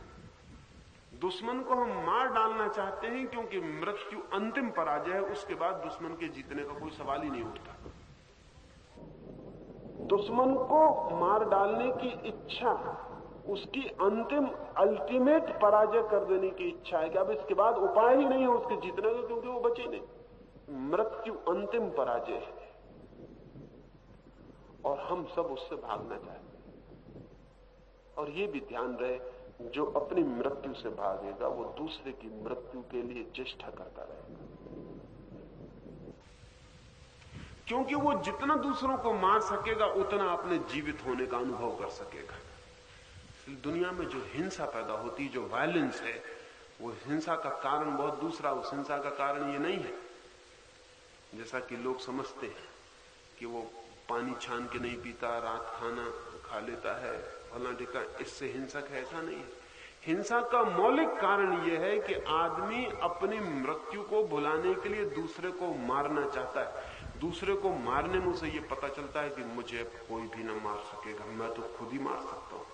दुश्मन को हम मार डालना चाहते हैं क्योंकि मृत्यु अंतिम पराजय है, उसके बाद दुश्मन के जीतने का कोई सवाल ही नहीं उठता। दुश्मन को मार डालने की इच्छा उसकी अंतिम अल्टीमेट पराजय कर देने की इच्छा है कि अब इसके बाद उपाय ही नहीं है उसके जीतने का, क्योंकि वो बचे नहीं। मृत्यु अंतिम पराजय है और हम सब उससे भागना चाहते हैं। और ये भी ध्यान रहे, जो अपनी मृत्यु से भागेगा वो दूसरे की मृत्यु के लिए चेष्टा करता रहेगा, क्योंकि वो जितना दूसरों को मार सकेगा उतना अपने जीवित होने का अनुभव कर सकेगा। दुनिया में जो हिंसा पैदा होती, जो वायलेंस है, वो हिंसा का कारण बहुत दूसरा, उस हिंसा का कारण ये नहीं है जैसा कि लोग समझते हैं कि वो पानी छान के नहीं पीता, रात खाना खा लेता है, फला टिका, इससे हिंसक है। ऐसा नहीं है। हिंसा का मौलिक कारण यह है कि आदमी अपनी मृत्यु को भुलाने के लिए दूसरे को मारना चाहता है। दूसरे को मारने में उसे यह पता चलता है कि मुझे कोई भी ना मार सकेगा, मैं तो खुद ही मार सकता हूं।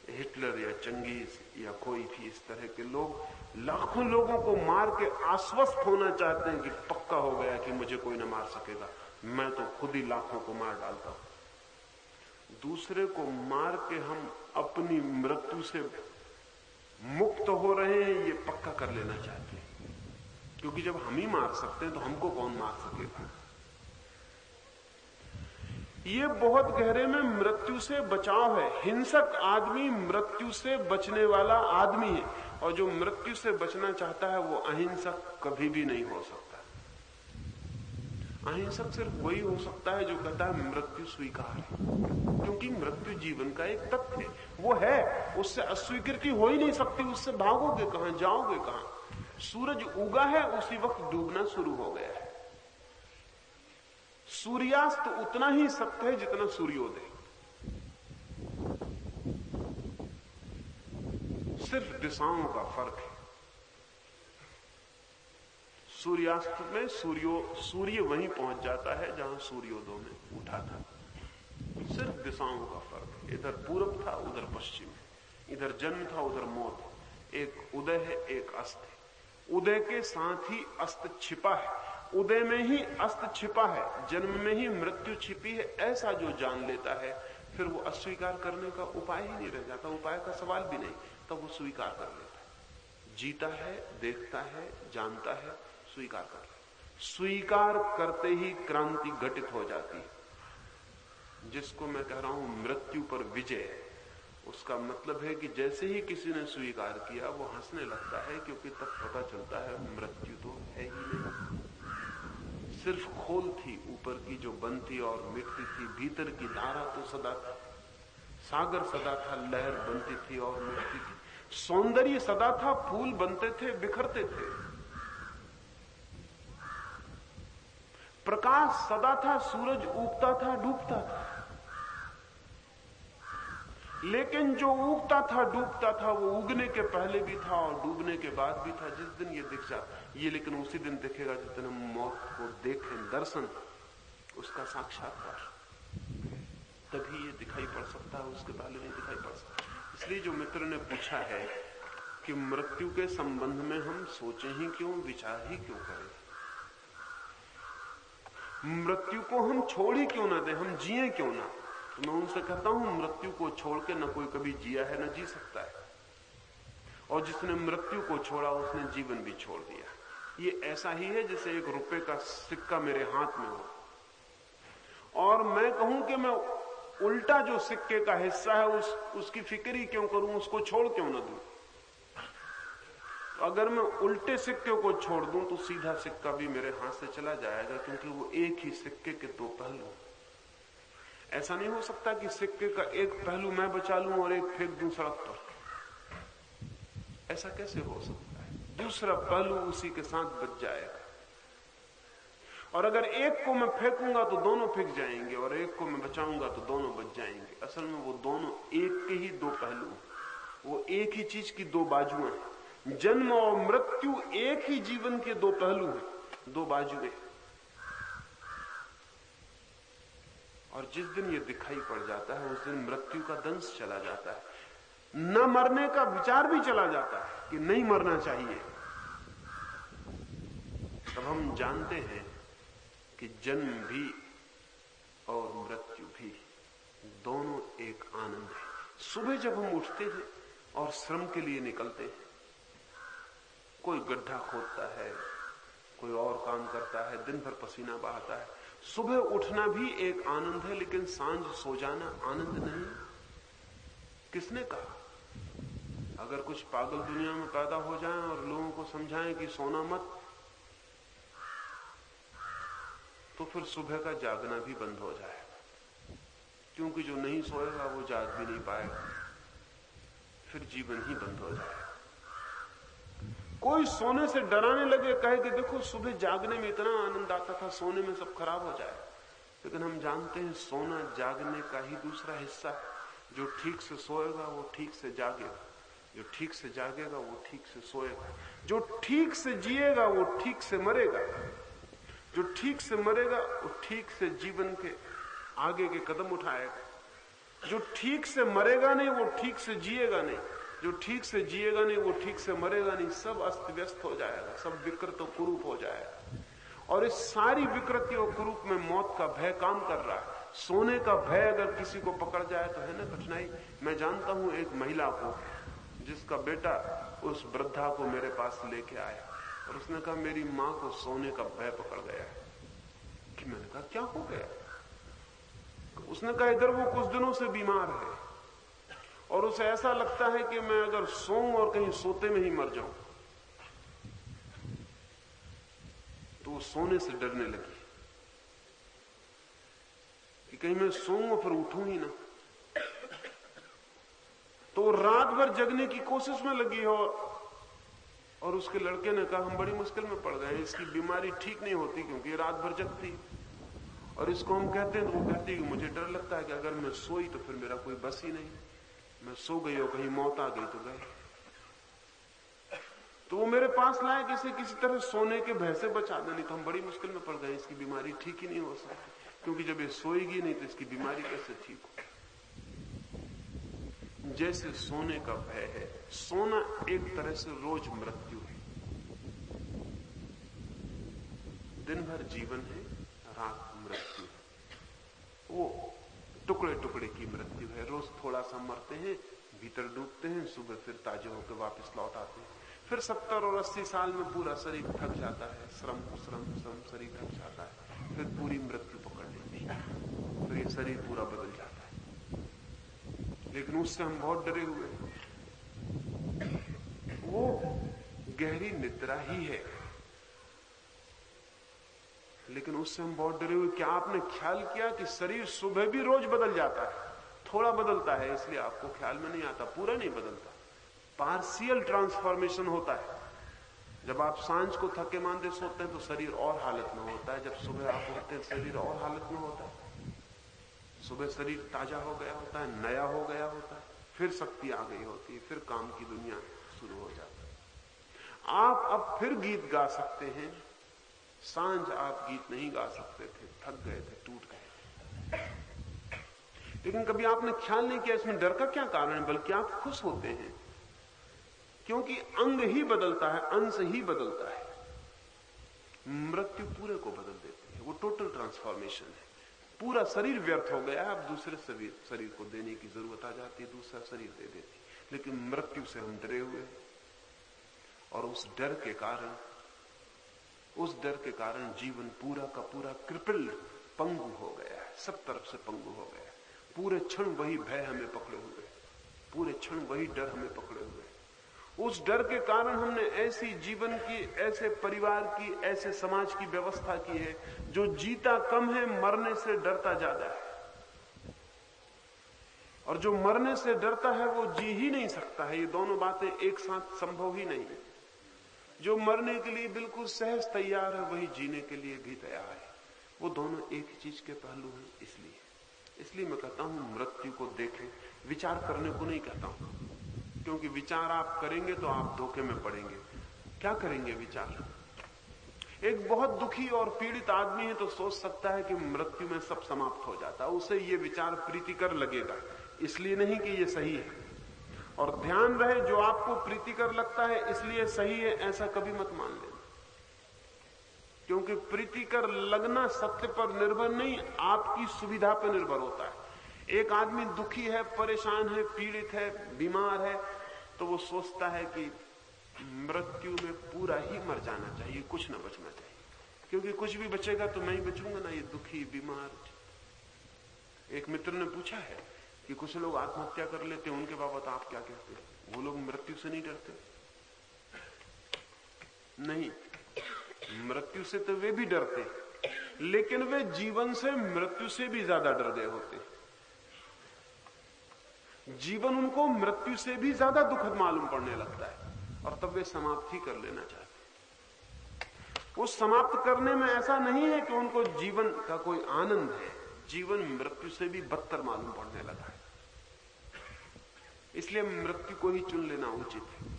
हिटलर या चंगेज या कोई भी इस तरह के लोग लाखों लोगों को मार के आश्वस्त होना चाहते हैं कि पक्का हो गया कि मुझे कोई ना मार सकेगा, मैं तो खुद ही लाखों को मार डालता हूं। दूसरे को मार के हम अपनी मृत्यु से मुक्त हो रहे हैं, ये पक्का कर लेना चाहते हैं, क्योंकि जब हम ही मार सकते हैं तो हमको कौन मार सकेगा। ये बहुत गहरे में मृत्यु से बचाव है। हिंसक आदमी मृत्यु से बचने वाला आदमी है, और जो मृत्यु से बचना चाहता है वो अहिंसक कभी भी नहीं हो सकता। अहिंसक सिर्फ वही हो सकता है जो कहता है मृत्यु स्वीकार है, क्योंकि मृत्यु जीवन का एक तथ्य है, वो है, उससे अस्वीकृति हो ही नहीं सकती। उससे भागोगे कहां, जाओगे कहां। सूरज उगा है, उसी वक्त डूबना शुरू हो गया है। सूर्यास्त उतना ही सत्य है जितना सूर्योदय। सिर्फ दिशाओं का फर्क है। सूर्यास्त में सूर्य वहीं पहुंच जाता है जहां सूर्योदय में उठा था। सिर्फ दिशाओं का फर्क है। इधर पूरब था, उधर पश्चिम, इधर जन्म था, उधर मौत। एक उदय है, एक अस्त है। उदय के साथ ही अस्त छिपा है, उदय में ही अस्त छिपा है, जन्म में ही मृत्यु छिपी है। ऐसा जो जान लेता है, फिर वो अस्वीकार करने का उपाय ही नहीं रह जाता, उपाय का सवाल भी नहीं, तब वो स्वीकार कर लेता है। जीता है, देखता है, जानता है, स्वीकार कर लेता है। स्वीकार करते ही क्रांति घटित हो जाती है। जिसको मैं कह रहा हूं मृत्यु पर विजय, उसका मतलब है कि जैसे ही किसी ने स्वीकार किया वो हंसने लगता है, क्योंकि तब पता चलता है मृत्यु तो है ही नहीं, सिर्फ खोल थी, ऊपर की जो बंद थी और मिटती थी, भीतर की धारा तो सदा थी। सागर सदा था, लहर बनती थी और मिटती थी। सौंदर्य सदा था, फूल बनते थे, बिखरते थे। प्रकाश सदा था, सूरज उगता था, डूबता था। लेकिन जो उगता था, डूबता था, वो उगने के पहले भी था और डूबने के बाद भी था। जिस दिन ये दिख जाता, ये लेकिन उसी दिन दिखेगा जिस दिन हम मौत को देखें, दर्शन, उसका साक्षात्कार, तभी ये दिखाई पड़ सकता है, उसके पहले नहीं दिखाई पड़ सकता। इसलिए जो मित्र ने पूछा है कि मृत्यु के संबंध में हम सोचें ही क्यों, विचार ही क्यों करें, मृत्यु को हम छोड़ ही क्यों ना दें, हम जिए क्यों ना, तो मैं उनसे कहता हूं मृत्यु को छोड़ के न कोई कभी जिया है न जी सकता है, और जिसने मृत्यु को छोड़ा उसने जीवन भी छोड़ दिया। ये ऐसा ही है जैसे एक रुपए का सिक्का मेरे हाथ में हो और मैं कहूं कि मैं उल्टा जो सिक्के का हिस्सा है उसकी फिक्र ही क्यों करूं, उसको छोड़ क्यों ना दूं। अगर मैं उल्टे सिक्के को छोड़ दूं तो सीधा सिक्का भी मेरे हाथ से चला जाएगा, क्योंकि वो एक ही सिक्के के दो पहलू। ऐसा नहीं हो सकता कि सिक्के का एक पहलू मैं बचा लूं और एक फेंक दूं सड़क पर, ऐसा कैसे हो सकता है? दूसरा पहलू उसी के साथ बच जाएगा। और अगर एक को मैं फेंकूंगा तो दोनों फेंक जाएंगे और एक को मैं बचाऊंगा तो दोनों बच जाएंगे। असल में वो दोनों एक के ही दो पहलू, वो एक ही चीज की दो बाजुएं हैं। जन्म और मृत्यु एक ही जीवन के दो पहलू हैं, दो बाजुएं। और जिस दिन ये दिखाई पड़ जाता है उस दिन मृत्यु का दंश चला जाता है, न मरने का विचार भी चला जाता है कि नहीं मरना चाहिए। तब हम जानते हैं कि जन्म भी और मृत्यु भी दोनों एक आनंद है। सुबह जब हम उठते हैं और श्रम के लिए निकलते हैं, कोई गड्ढा खोदता है, कोई और काम करता है, दिन भर पसीना बहाता है, सुबह उठना भी एक आनंद है, लेकिन सांझ सो जाना आनंद नहीं। किसने कहा? अगर कुछ पागल दुनिया में पैदा हो जाएं और लोगों को समझाएं कि सोना मत, तो फिर सुबह का जागना भी बंद हो जाएगा, क्योंकि जो नहीं सोएगा वो जाग भी नहीं पाएगा, फिर जीवन ही बंद हो जाएगा। कोई सोने से डराने लगे, कहे कि देखो सुबह जागने में इतना आनंद आता था, सोने में सब खराब हो जाए। लेकिन हम जानते हैं सोना जागने का ही दूसरा हिस्सा है। जो ठीक से सोएगा वो ठीक से जागेगा, जो ठीक से जागेगा वो ठीक से सोएगा, जो ठीक से जिएगा वो ठीक से मरेगा, जो ठीक से मरेगा वो ठीक से जीवन के आगे के कदम उठाएगा, जो ठीक से मरेगा नहीं वो ठीक से जिएगा नहीं, जो ठीक से जिएगा नहीं वो ठीक से मरेगा नहीं। सब अस्त व्यस्त हो जाएगा, सब विकृत और कुरूप हो जाएगा। और इस सारी विकृति और कुरूप में मौत का भय काम कर रहा है। सोने का भय अगर किसी को पकड़ जाए तो है ना कठिनाई। मैं जानता हूं एक महिला को जिसका बेटा उस वृद्धा को मेरे पास लेके आया और उसने कहा मेरी मां को सोने का भय पकड़ गया है। कि मैंने कहा क्या हो गया? उसने कहा इधर वो कुछ दिनों से बीमार है और उसे ऐसा लगता है कि मैं अगर सोऊं और कहीं सोते में ही मर जाऊं। तो वो सोने से डरने लगी कि कहीं मैं सोऊं और फिर उठूं ही ना। तो रात भर जगने की कोशिश में लगी हो और उसके लड़के ने कहा हम बड़ी मुश्किल में पड़ गए, इसकी बीमारी ठीक नहीं होती क्योंकि रात भर जगती और इसको हम कहते हैं तो वो कहती है कि मुझे डर लगता है कि अगर मैं सोई तो फिर मेरा कोई बस ही नहीं, मैं सो गई और कहीं मौत आ गई तो गई। तो वो मेरे पास लाए कि इसे किसी तरह सोने के भय से बचा दें, नहीं तो हम बड़ी मुश्किल में पड़ गए, इसकी बीमारी ठीक ही नहीं हो सकती, क्योंकि जब ये सोएगी नहीं तो इसकी बीमारी कैसे ठीक हो। जैसे सोने का भय है, सोना एक तरह से रोज मृत्यु है। दिन भर जीवन है, रात मृत्यु है। वो टुकड़े टुकड़े की मृत्यु है। रोज थोड़ा सा मरते हैं, भीतर डूबते हैं, सुबह फिर ताजे होकर वापस लौट आते हैं। फिर 70 और 80 साल में पूरा शरीर थक जाता है, श्रम श्रम श्रम शरीर थक जाता है, फिर पूरी मृत्यु पकड़ लेती है, फिर ये शरीर पूरा बदल जाता है। लेकिन उससे हम बहुत डरे हुए हैं। वो गहरी निद्रा ही है, लेकिन उससे हम बहुत डरे हुए। क्या आपने ख्याल किया कि शरीर सुबह भी रोज बदल जाता है? थोड़ा बदलता है इसलिए आपको ख्याल में नहीं आता, पूरा नहीं बदलता। पार्शियल ट्रांसफॉर्मेशन होता है। जब आप सांझ को थके मांदे सोते हैं तो शरीर और हालत में होता है, जब सुबह आप उठते हैं शरीर और हालत में होता है। सुबह शरीर ताजा हो गया होता है, नया हो गया होता है, फिर शक्ति आ गई होती है, फिर काम की दुनिया शुरू हो जाती है। आप अब फिर गीत गा सकते हैं, सांझ आप गीत नहीं गा सकते थे, थक गए थे, टूट गए। लेकिन कभी आपने ख्याल नहीं किया इसमें डर का क्या कारण है, बल्कि आप खुश होते हैं क्योंकि अंग ही बदलता है, अंश ही बदलता है। मृत्यु पूरे को बदल देती है, वो टोटल ट्रांसफॉर्मेशन है। पूरा शरीर व्यर्थ हो गया, अब दूसरे शरीर को देने की जरूरत आ जाती है, दूसरा शरीर दे देती। लेकिन मृत्यु से हम डरे हुए, और उस डर के कारण जीवन पूरा का पूरा क्रिपल्ड, पंगु हो गया है, सब तरफ से पंगु हो गया है। पूरे क्षण वही भय हमें पकड़े हुए, पूरे क्षण वही डर हमें पकड़े हुए। उस डर के कारण हमने ऐसी जीवन की, ऐसे परिवार की, ऐसे समाज की व्यवस्था की है जो जीता कम है, मरने से डरता ज्यादा है। और जो मरने से डरता है वो जी ही नहीं सकता है। ये दोनों बातें एक साथ संभव ही नहीं है। जो मरने के लिए बिल्कुल सहज तैयार है, वही जीने के लिए भी तैयार है। वो दोनों एक ही चीज के पहलू हैं। इसलिए मैं कहता हूं मृत्यु को देखें, विचार करने को नहीं कहता हूं, क्योंकि विचार आप करेंगे तो आप धोखे में पड़ेंगे। क्या करेंगे विचार? एक बहुत दुखी और पीड़ित आदमी है तो सोच सकता है कि मृत्यु में सब समाप्त हो जाता है, उसे ये विचार प्रीतिकर लगेगा, इसलिए नहीं कि ये सही है। और ध्यान रहे, जो आपको प्रीतिकर लगता है इसलिए सही है, ऐसा कभी मत मान लेना, क्योंकि प्रीतिकर लगना सत्य पर निर्भर नहीं, आपकी सुविधा पर निर्भर होता है। एक आदमी दुखी है, परेशान है, पीड़ित है, बीमार है, तो वो सोचता है कि मृत्यु में पूरा ही मर जाना चाहिए, कुछ न बचना चाहिए, क्योंकि कुछ भी बचेगा तो मैं ही बचूंगा ना, ये दुखी बीमार। एक मित्र ने पूछा है कि कुछ लोग आत्महत्या कर लेते हैं, उनके बाबत आप क्या कहते हैं? वो लोग मृत्यु से नहीं डरते? नहीं, मृत्यु से तो वे भी डरते, लेकिन वे जीवन से मृत्यु से भी ज्यादा डर गए होते। जीवन उनको मृत्यु से भी ज्यादा दुखद मालूम पड़ने लगता है, और तब वे समाप्त ही कर लेना चाहते। वो समाप्त करने में ऐसा नहीं है कि उनको जीवन का कोई आनंद है, जीवन मृत्यु से भी बदतर मालूम पड़ने लगा है। इसलिए मृत्यु को ही चुन लेना उचित है।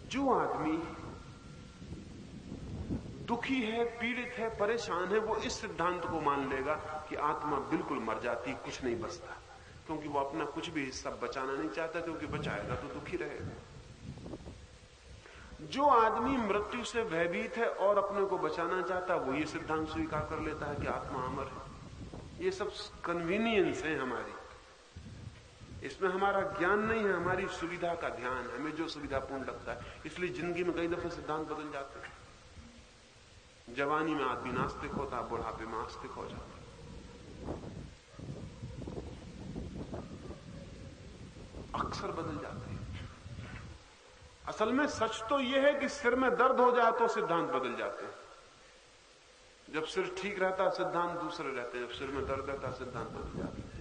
जो आदमी दुखी है, पीड़ित है, परेशान है, वो इस सिद्धांत को मान लेगा कि आत्मा बिल्कुल मर जाती, कुछ नहीं बचता, क्योंकि वो अपना कुछ भी हिस्सा बचाना नहीं चाहता, क्योंकि बचाएगा तो दुखी रहेगा। जो आदमी मृत्यु से भयभीत है और अपने को बचाना चाहता, वो ये सिद्धांत स्वीकार कर लेता है कि आत्मा अमर है। ये सब कन्वीनियंस है हमारी, इसमें हमारा ज्ञान नहीं है, हमारी सुविधा का ध्यान है, हमें जो सुविधापूर्ण लगता है। इसलिए जिंदगी में कई दफे सिद्धांत बदल जाते हैं। जवानी में आदमी नास्तिक होता है, बुढ़ापे में आस्तिक हो जाता है, अक्सर बदल जाते हैं। असल में सच तो यह है कि सिर में दर्द हो जाए तो सिद्धांत बदल जाते हैं। जब सिर ठीक रहता सिद्धांत दूसरे रहते हैं, जब सिर में दर्द रहता सिद्धांत बदल जाते हैं।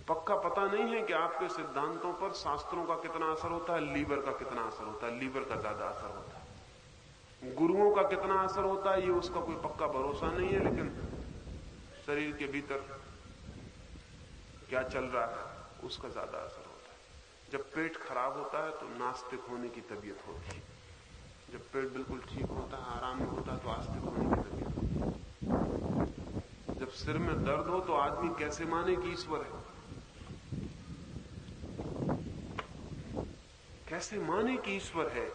पक्का पता नहीं है कि आपके सिद्धांतों पर शास्त्रों का कितना असर होता है, लीवर का कितना असर होता है। लीवर का ज्यादा असर होता है। गुरुओं का कितना असर होता है, ये उसका कोई पक्का भरोसा नहीं है, लेकिन शरीर के भीतर क्या चल रहा है उसका ज्यादा असर होता है। जब पेट खराब होता है तो नास्तिक होने की तबीयत होती है, जब पेट बिल्कुल ठीक होता है, आराम में होता है, तो आस्तिक होने की तबीयत होती है। जब सिर में दर्द हो तो आदमी कैसे माने कि ईश्वर है, कैसे माने कि ईश्वर है।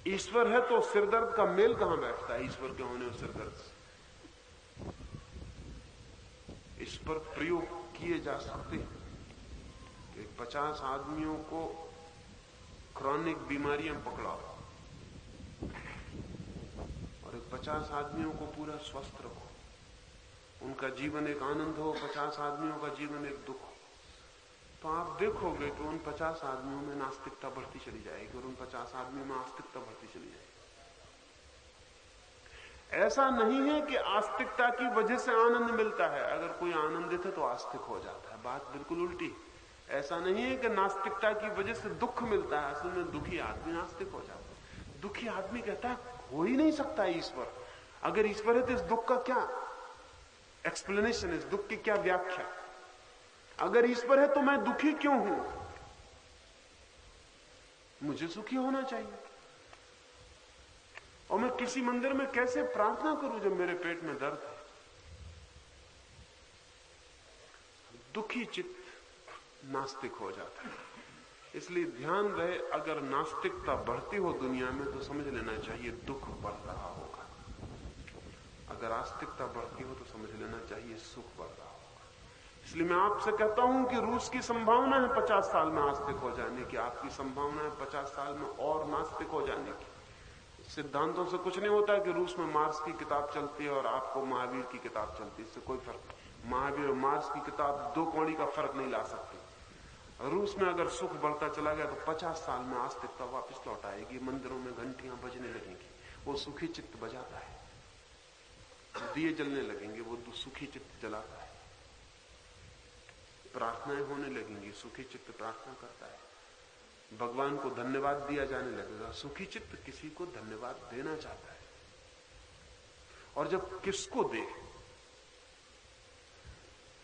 ईश्वर है तो सिरदर्द का मेल कहां बैठता है ईश्वर के होने और सिरदर्द से। इस पर प्रयोग किए जा सकते हैं कि 50 आदमियों को क्रॉनिक बीमारियां पकड़ाओ और 50 आदमियों को पूरा स्वस्थ रखो, उनका जीवन एक आनंद हो, 50 आदमियों का जीवन एक दुख हो, तो आप देखोगे कि उन 50 आदमियों में नास्तिकता बढ़ती चली जाएगी और उन 50 आदमियों में आस्तिकता बढ़ती चली जाएगी। ऐसा नहीं है कि आस्तिकता की वजह से आनंद मिलता है, अगर कोई आनंदित है तो आस्तिक हो जाता है, बात बिल्कुल उल्टी। ऐसा नहीं है कि नास्तिकता की वजह से दुख मिलता है, असल में दुखी आदमी नास्तिक हो जाता है। दुखी आदमी कहता है हो ही नहीं सकता ईश्वर, अगर ईश्वर है तो इस दुख का क्या एक्सप्लेनेशन, इस दुख की क्या व्याख्या, अगर ईश्वर है तो मैं दुखी क्यों हूं, मुझे सुखी होना चाहिए। और मैं किसी मंदिर में कैसे प्रार्थना करूं जब मेरे पेट में दर्द है? दुखी चित्त नास्तिक हो जाता है। इसलिए ध्यान रहे, अगर नास्तिकता बढ़ती हो दुनिया में तो समझ लेना चाहिए दुख बढ़ रहा होगा। अगर आस्तिकता बढ़ती हो तो समझ लेना चाहिए सुख बढ़ रहा होगा। इसलिए मैं आपसे कहता हूं कि रूस की संभावना है 50 साल में आस्तिक हो जाने की, आपकी संभावना है 50 साल में और नास्तिक हो जाने की। सिद्धांतों से कुछ नहीं होता कि रूस में मार्क्स की किताब चलती है और आपको महावीर की किताब चलती है, इससे कोई फर्क नहीं। महावीर और मार्क्स की किताब 2 कौड़ी का फर्क नहीं ला सकती। रूस में अगर सुख बढ़ता चला गया तो 50 साल में आस्तिकता वापस लौट आएगी, मंदिरों में घंटियां बजने लगेंगी, वो सुखी चित्त बजाता है, दिए जलने लगेंगे, वो सुखी चित्त जलाता है, प्रार्थनाएं होने लगेंगी, सुखी चित्त प्रार्थना करता है, भगवान को धन्यवाद दिया जाने लगेगा, सुखी चित्त किसी को धन्यवाद देना चाहता है। और जब किसको दे,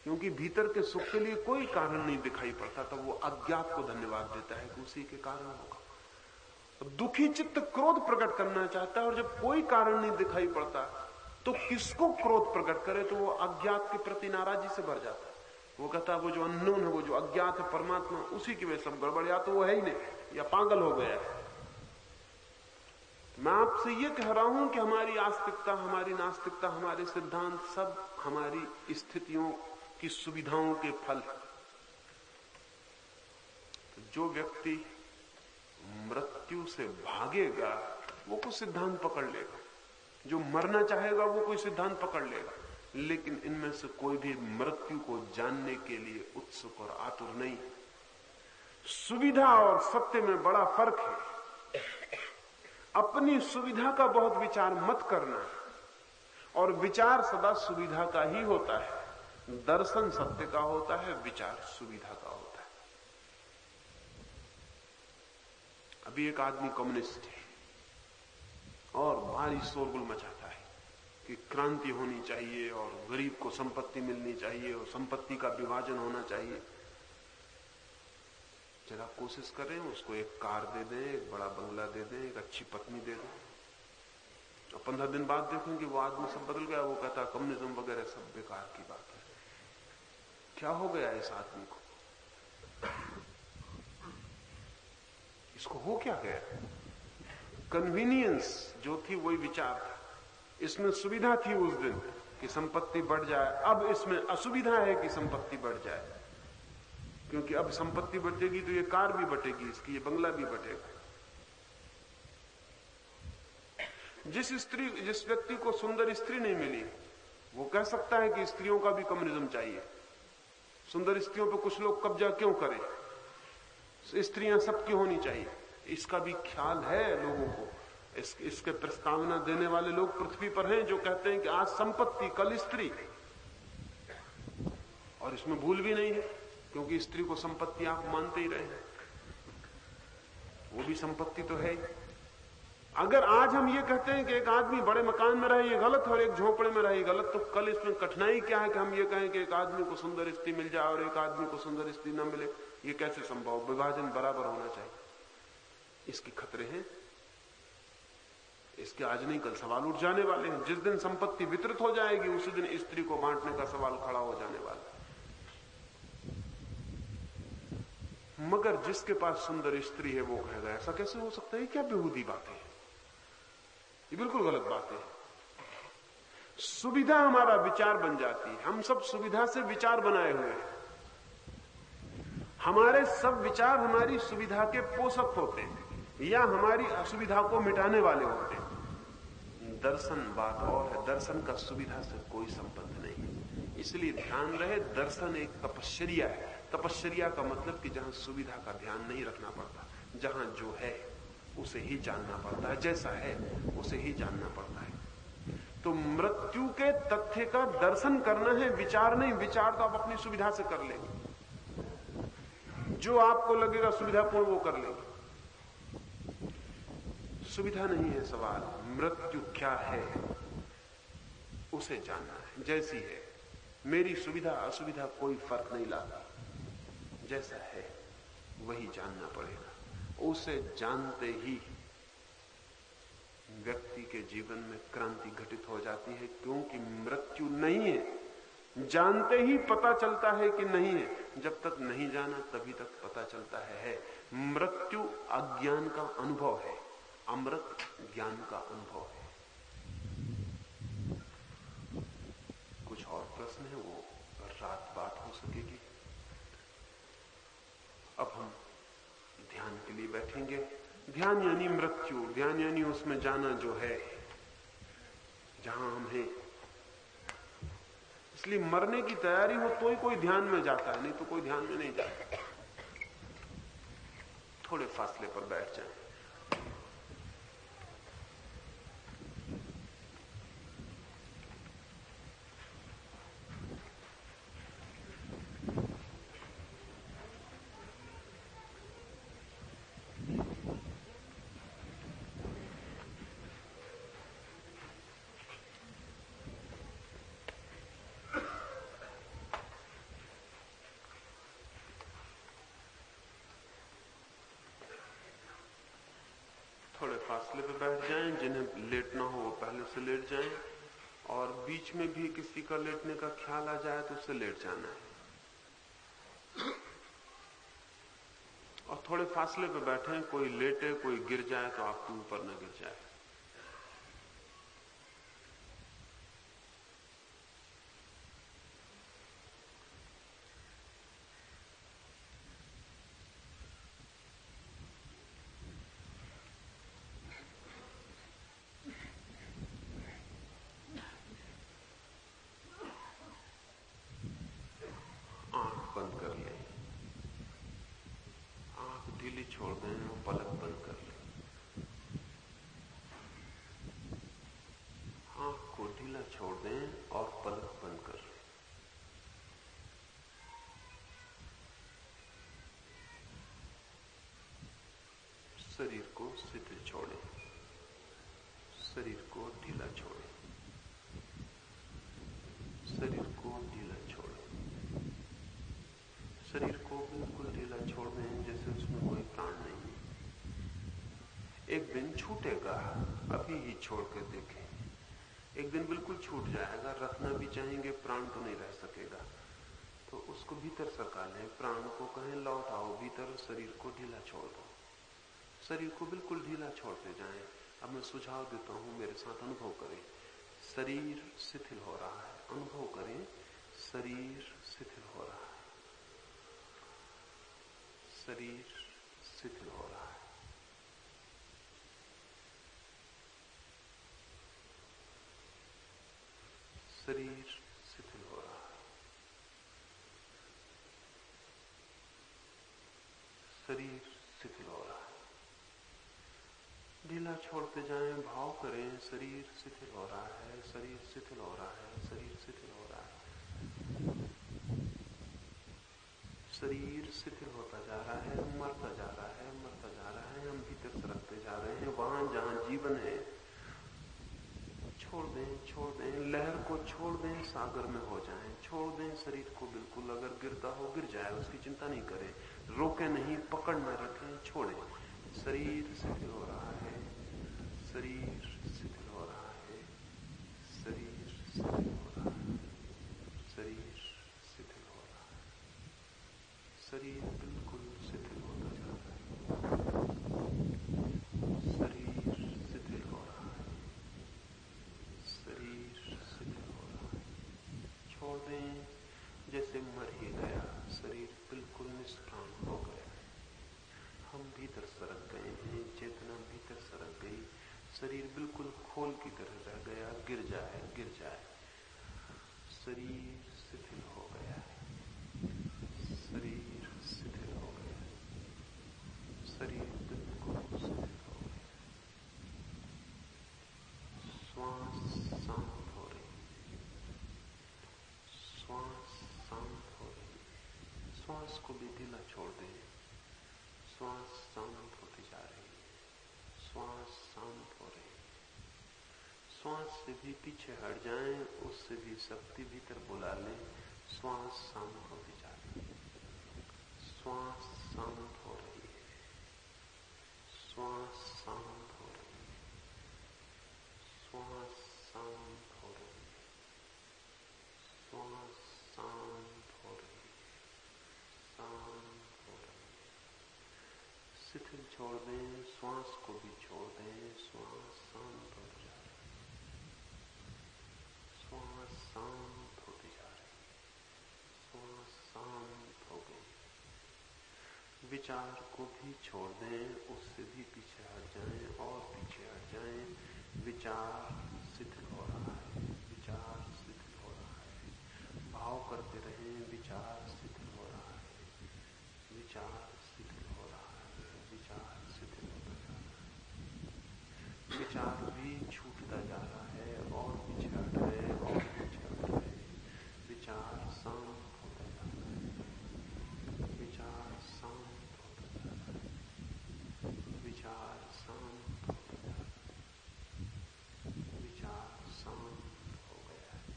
क्योंकि भीतर के सुख के लिए कोई कारण नहीं दिखाई पड़ता, तब वो अज्ञात को धन्यवाद देता है कि उसी के कारण होगा। दुखी चित्त क्रोध प्रकट करना चाहता है और जब कोई कारण नहीं दिखाई पड़ता तो किसको क्रोध प्रकट करे, तो वो अज्ञात के प्रति नाराजगी से भर जाता है। वो कहता है वो जो अननोन है, वो जो अज्ञात है परमात्मा, उसी की वजह सब गड़बड़, या तो वो है ही नहीं या पागल हो गया है। मैं आपसे ये कह रहा हूं कि हमारी आस्तिकता, हमारी नास्तिकता, हमारे सिद्धांत सब हमारी स्थितियों की सुविधाओं के फल है। जो व्यक्ति मृत्यु से भागेगा वो कोई सिद्धांत पकड़ लेगा, जो मरना चाहेगा वो कोई सिद्धांत पकड़ लेगा, लेकिन इनमें से कोई भी मृत्यु को जानने के लिए उत्सुक और आतुर नहीं। सुविधा और सत्य में बड़ा फर्क है। अपनी सुविधा का बहुत विचार मत करना, और विचार सदा सुविधा का ही होता है। दर्शन सत्य का होता है, विचार सुविधा का होता है। अभी एक आदमी कम्युनिस्ट है और भारी शोरगुल मचाता है कि क्रांति होनी चाहिए और गरीब को संपत्ति मिलनी चाहिए और संपत्ति का विभाजन होना चाहिए। जरा कोशिश करें, उसको एक कार दे दें, एक बड़ा बंगला दे दें, एक अच्छी पत्नी दे दें, और 15 दिन बाद देखें कि वो आदमी सब बदल गया। वो कहता कम्युनिज्म वगैरह सब बेकार की बात है। क्या हो गया इस आदमी को? इसको हो क्या गया? कन्वीनियंस जो थी वही विचार था। इसमें सुविधा थी उस दिन कि संपत्ति बढ़ जाए, अब इसमें असुविधा है कि संपत्ति बढ़ जाए, क्योंकि अब संपत्ति बढ़ेगी तो ये कार भी बटेगी, इसकी ये बंगला भी बटेगा। जिस व्यक्ति को सुंदर स्त्री नहीं मिली, वो कह सकता है कि स्त्रियों का भी कम्युनिज्म चाहिए। सुंदर स्त्रियों पर कुछ लोग कब्जा क्यों करें? स्त्रियां सबकी होनी चाहिए, इसका भी ख्याल है लोगों को। इसके प्रस्तावना देने वाले लोग पृथ्वी पर हैं जो कहते हैं कि आज संपत्ति कल स्त्री, और इसमें भूल भी नहीं है, क्योंकि स्त्री को संपत्ति आप मानते ही रहे, वो भी संपत्ति तो है। अगर आज हम ये कहते हैं कि एक आदमी बड़े मकान में रहे ये गलत और एक झोपड़े में रहे गलत, तो कल इसमें कठिनाई क्या है कि हम ये कहें कि एक आदमी को सुंदर स्त्री मिल जाए और एक आदमी को सुंदर स्त्री न मिले? ये कैसे संभव? विभाजन बराबर होना चाहिए। इसके खतरे हैं, इसके आज नहीं कल सवाल उठ जाने वाले हैं। जिस दिन संपत्ति वितरित हो जाएगी उसी दिन स्त्री को बांटने का सवाल खड़ा हो जाने वाला है। मगर जिसके पास सुंदर स्त्री है वो कहेगा ऐसा कैसे हो सकता है? क्या बेहूदी बातें हैं, ये बिल्कुल गलत बात है। सुविधा हमारा विचार बन जाती है। हम सब सुविधा से विचार बनाए हुए हैं। हमारे सब विचार हमारी सुविधा के पोषक होते हैं या हमारी असुविधा को मिटाने वाले होते हैं। दर्शन बात और है, दर्शन का सुविधा से कोई संबंध नहीं। इसलिए ध्यान रहे, दर्शन एक तपश्चर्या है। तपश्चर्या का मतलब कि जहां सुविधा का ध्यान नहीं रखना पड़ता, जहां जो है उसे ही जानना पड़ता है, जैसा है उसे ही जानना पड़ता है। तो मृत्यु के तथ्य का दर्शन करना है, विचार नहीं। विचार तो आप अपनी सुविधा से कर लेंगे, जो आपको लगेगा सुविधापूर्ण वो कर लेंगे। सुविधा नहीं है सवाल, मृत्यु क्या है उसे जानना है। जैसी है मेरी सुविधा असुविधा कोई फर्क नहीं लाता, जैसा है वही जानना पड़ेगा। उसे जानते ही व्यक्ति के जीवन में क्रांति घटित हो जाती है, क्योंकि मृत्यु नहीं है। जानते ही पता चलता है कि नहीं है। जब तक नहीं जाना तभी तक पता चलता है। मृत्यु अज्ञान का अनुभव है, अमृत ज्ञान का अनुभव है। कुछ और प्रश्न है, वो रात बात हो सकेगी। अब हम ध्यान के लिए बैठेंगे। ध्यान यानी मृत्यु, ध्यान यानी उसमें जाना जो है, जहां हम हैं। इसलिए मरने की तैयारी हो तो ही कोई ध्यान में जाता है, नहीं तो कोई ध्यान में नहीं जाता। थोड़े फासले पर बैठ जाएं। थोड़े फासले पे बैठ जाएं। जिन्हें लेटना हो वो पहले से लेट जाएं, और बीच में भी किसी का लेटने का ख्याल आ जाए तो उससे लेट जाना है। और थोड़े फासले पे बैठे, कोई लेटे कोई गिर जाए तो आपके ऊपर न गिर जाए। आंख बंद कर लें, आंख ढीली छोड़ दें और पलक बंद कर लें। आंख को ढीला छोड़ दें और पलक बंद कर लें। शरीर को शिथिल छोड़ें, शरीर को ढीला छोड़ें, शरीर को ढीला छोड़ें। शरीर को बिल्कुल ढीला छोड़ दें, जैसे उसमें कोई प्राण नहीं है। एक दिन छूटेगा, अभी ही छोड़ कर देखें। एक दिन बिल्कुल छूट जाएगा, रखना भी चाहेंगे प्राण तो नहीं रह सकेगा, तो उसको भीतर सरका लें। प्राण को कहें लौट आओ भीतर, शरीर को ढीला छोड़ दो। शरीर को बिल्कुल ढीला छोड़ते जाएं। अब मैं सुझाव देता हूं, मेरे साथ अनुभव करें। शरीर शिथिल हो रहा है, अनुभव करें। शरीर शिथिल हो रहा है, शरीर शिथिल हो रहा है। शरीर शिथिल हो रहा है, शरीर शिथिल हो रहा है। ढीला छोड़ते जाएं, भाव करें शरीर शिथिल हो रहा है, शरीर शिथिल हो रहा है, शरीर शिथिल हो रहा है। शरीर शिथिल होता जा रहा है, मरता जा रहा है, मरता जा रहा है। हम भीतर सरकते जा रहे हैं, वहां जहां जीवन है। छोड़ दें, छोड़ दें, लहर को छोड़ दें, सागर में हो जाएं। छोड़ दें शरीर को बिल्कुल, अगर गिरता हो गिर जाए, उसकी चिंता नहीं करें। रोके नहीं, पकड़ न रखें, छोड़ें। शरीर शिथिल हो रहा है, शरीर शिथिल हो रहा है, शरीर शिथिल हो रहा है, शरीर शिथिल हो रहा है। शरीर बिल्कुल शिथिल होता जा रहा है, शरीर शिथिल हो रहा है, शरीर शिथिल हो रहा है। छोड़ दें, जैसे मर ही गया, शरीर बिल्कुल निष्प्राण हो गया। हम भीतर सरक गए हैं, चेतना भीतर सरक गई। शरीर बिल्कुल खोल की तरह रह गया, गिर जाए गिर जाए। शरीर शिथिल हो गया है, शरीर शिथिल हो गया है, शरीर बिल्कुल शिथिल हो गया। श्वास शांत हो रही, श्वास शांत हो रही। श्वास को भी ढीला छोड़ दें, श्वास शांत होती जा रही है, श्वास शांत हो रही है। श्वास से भी पीछे हट जाएं, उससे भी शक्ति भीतर बुला लें। श्वास शांत होती जा रही है, श्वास शांत हो रही है, श्वास शांत हो रही है, छोड़ दें, श्वास को भी छोड़ दें। श्वास शांत होते जा रही है, श्वास शांत होती जा रही है, श्वास शांत हो गई। विचार को भी छोड़ दें, उससे भी पीछे हट जाएं और पीछे हट जाएं। विचार शिथिल हो रहा है, विचार शिथिल हो रहा है। भाव करते रहें, विचार शिथिल हो रहा है, विचार शिथिल हो रहा है, विचार शिथिल होता जा रहा है। विचार भी छूटता जा रहा है और पीछे हट रहे और पीछे हट रहे। विचार शांत होता जा रहा है, विचार शांत होता जा रहा है, विचार शांत होता जा रहा है, विचार शांत हो गया है।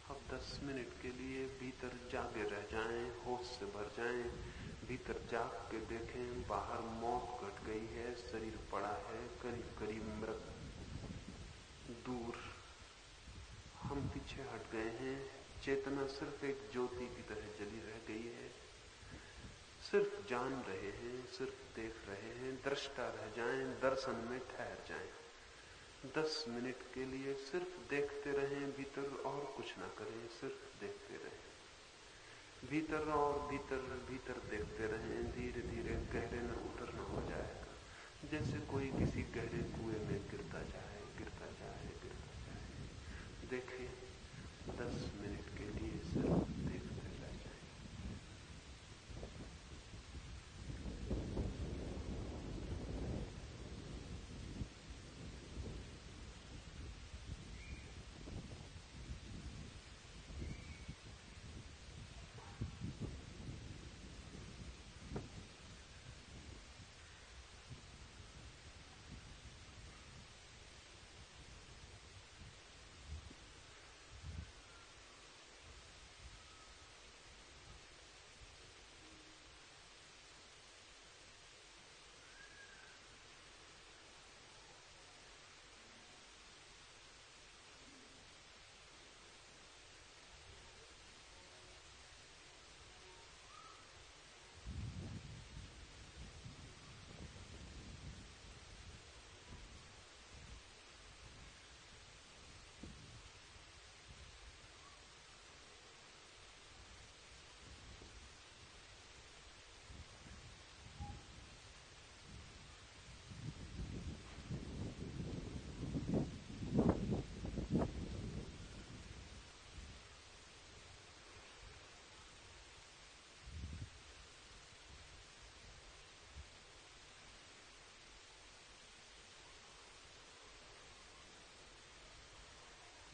अब 10 मिनट के लिए भीतर जागे रह जाएं, होश से भर जाएं। भीतर जाग के देखें, बाहर मौत घट गई है, शरीर पड़ा है करीब करीब मृत दूर। हम पीछे हट गए हैं, चेतना सिर्फ एक ज्योति की तरह जली रह गई है। सिर्फ जान रहे हैं, सिर्फ देख रहे हैं। दृष्टा रह जाएं, दर्शन में ठहर जाएं। 10 मिनट के लिए सिर्फ देखते रहें भीतर, और कुछ ना करें, सिर्फ देखते रहें भीतर और भीतर भीतर देखते रहें। धीरे धीरे गहरे में उतरना हो जाएगा, जैसे कोई किसी गहरे कुएं में गिरता जाए, गिरता जाए, गिरता जाए। देखें, 10 मिनट के लिए सिर्फ देखते रह जाएं।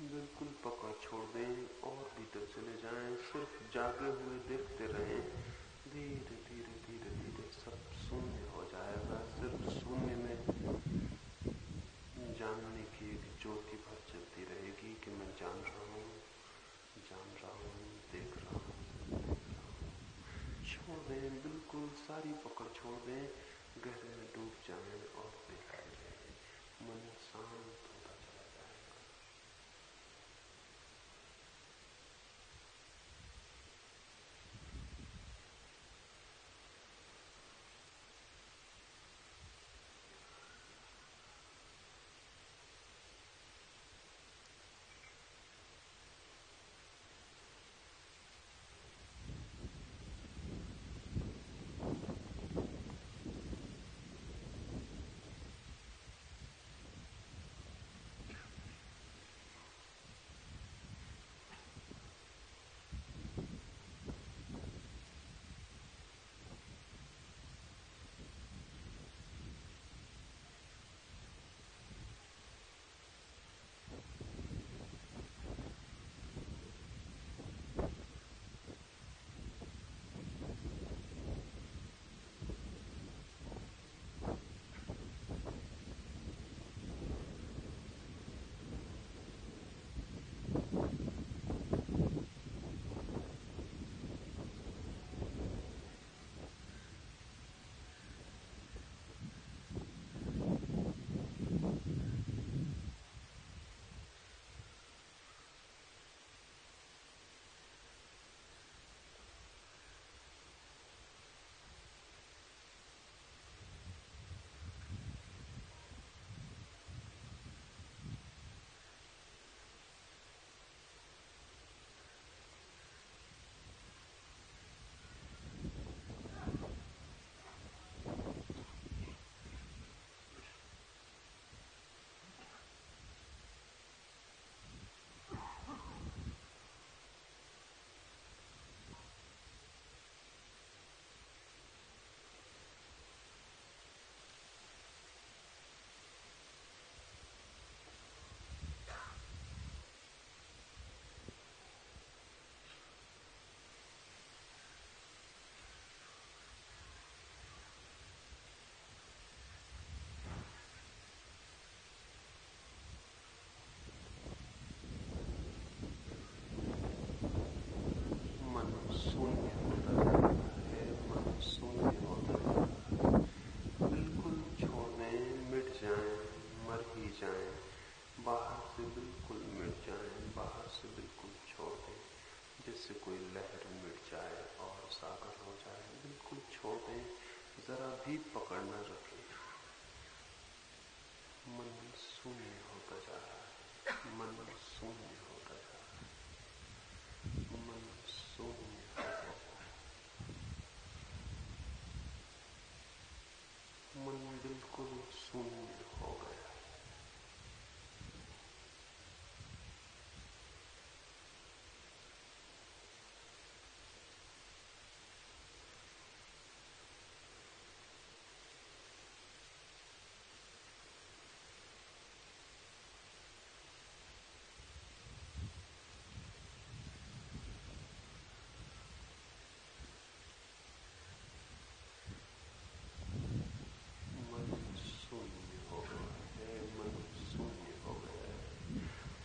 बिल्कुल पकड़ छोड़ दें और भीतर चले जाएं। सिर्फ जागे हुए देखते रहें। धीरे धीरे धीरे धीरे सब शून्य हो जाएगा। सिर्फ शून्य में जानने की एक ज्योति भर चलती रहेगी कि मैं जान रहा हूँ, जान रहा हूँ, देख रहा हूँ, देख रहा हूँ। छोड़ दें, बिल्कुल सारी पकड़ छोड़ दें, गहरे में डूब जाएं और देखते रहें। मन शांत होता चला जाएगा। भी पकड़ न रखे। मन शून्य होता जा रहा है, मन शून्य होता जा रहा है, मन शून्य होता जा रहा है, मन बिल्कुल शून्य हो गया।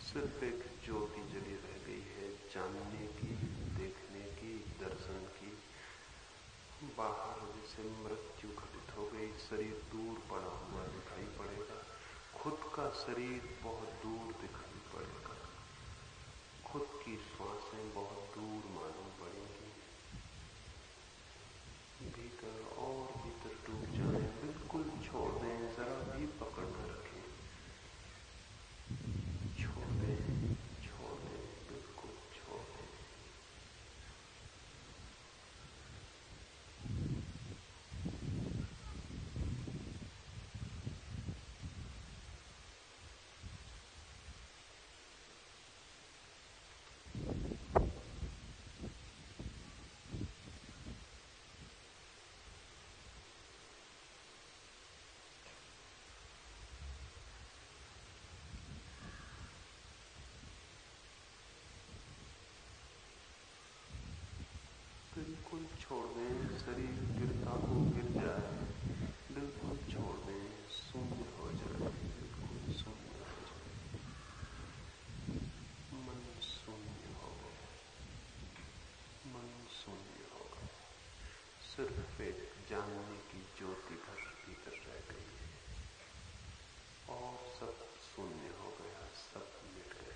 सिर्फ एक ज्योति जली रह गई है, जानने की, देखने की, दर्शन की। बाहर जैसे मृत्यु घटित हो गई, शरीर दूर पड़ा हुआ दिखाई पड़ेगा, खुद का शरीर बहुत दूर दिखाई पड़ेगा, खुद की श्वासें बहुत दूर मालूम पड़ेंगी। भीतर और भीतर डूब जाएं, बिल्कुल छोड़ दें, जरा भी पकड़ न रखें। छोड़ दें, बिल्कुल छोड़ दें। बिल्कुल छोड़ दें, शरीर गिरता हो गिर जाए, बिल्कुल छोड़ दें, शून्य हो जाए, बिल्कुल शून्य हो जाए। मन शून्य हो गया, मन शून्य हो गया। सिर्फ एक जानने की ज्योति भीतर रह गई है और सब शून्य हो गया, सब मिट गया।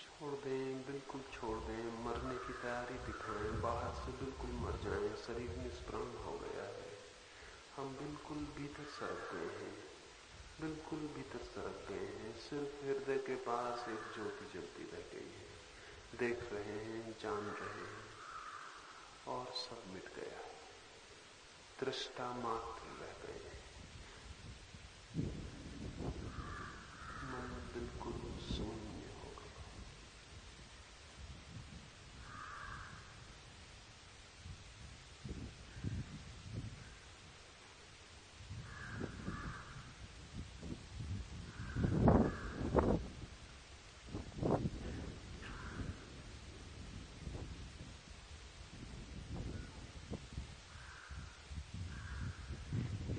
छोड़ दें, बिल्कुल छोड़ दें, मरने की तैयारी दिखाएं, बाहर से बिल्कुल मर जाएं, शरीर निष्प्राण हो गया है, हम बिल्कुल भीतर सरक गए हैं, बिल्कुल भीतर सरक गए हैं। सिर्फ हृदय के पास एक ज्योति जलती रह गई है, देख रहे हैं, जान रहे हैं और सब मिट गया है, दृष्टा मात्र रह गए हैं। मन बिल्कुल शून्य हो गया।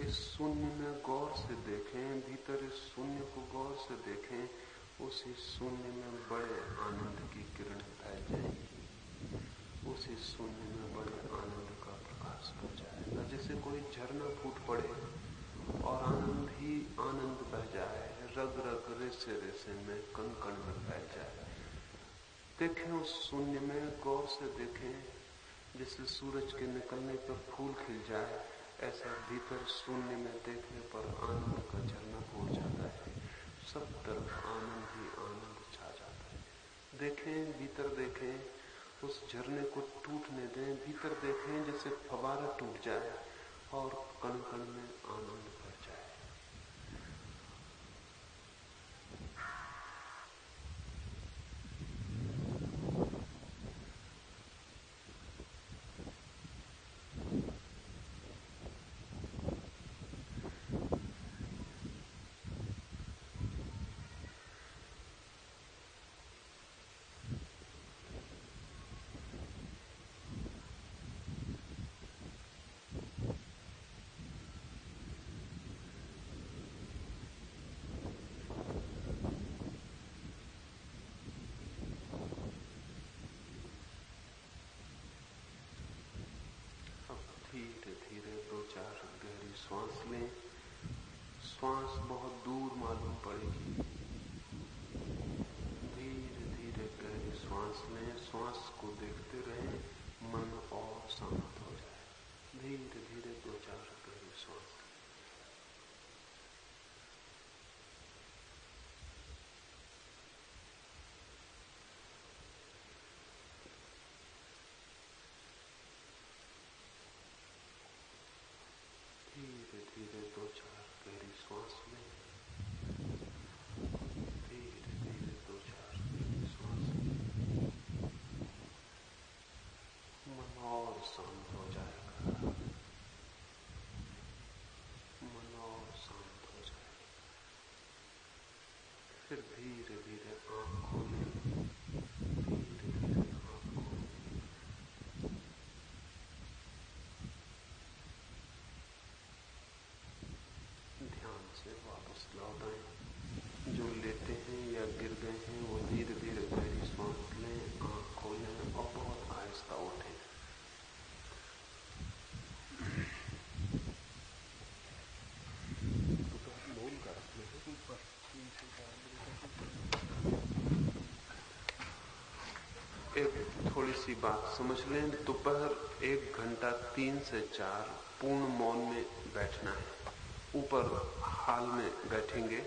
इस शून्य में गौर से देखें, भीतर इस शून्य को गौर से देखें, उसी शून्य में बड़े आनंद की किरण फैल जाएगी, उसी शून्य में बड़े आनंद का प्रकाश हो जाएगा। जैसे कोई झरना फूट पड़े और आनंद ही आनंद बह जाए, रग रग रेसे रेसे में, कण कण में फैल जाए। देखें उस शून्य में, गौर से देखें, जैसे सूरज के निकलने पर फूल खिल जाए, ऐसा भीतर शून्य में देखने पर आनंद का झरना फूट जाता है, सब तरफ आनंद ही आनंद छा जाता है। देखें, भीतर देखें, उस झरने को टूटने दें, भीतर देखें जैसे फवारा टूट जाए और कण कण में आनंद भर जाए। श्वास लें। श्वास बहुत दूर मालूम पड़ेगी। धीरे धीरे गहरी श्वास लें। श्वास को देखते रहें, मन और शांत हो जाए। धीरे धीरे 2-4 गहरी श्वास। धीरे धीरे 2-4 गहरी श्वास लें। धीरे धीरे 2-4 गहरी श्वास लें। मन और शांत हो जाएगा। मन और शांत हो जाएगा। फिर धीरे धीरे आंख खोलें। धीरे धीरे आंख खोलें। ध्यान से वापस लौट आए। जो लेटे हैं या गिर गए हैं वो धीरे धीरे गहरी सांस लें, आंख खोलें और बहुत आहिस्ता उठें। एक थोड़ी सी बात समझ लें। दोपहर 1 घंटा 3 से 4 पूर्ण मौन में बैठना है। ऊपर हाल में बैठेंगे,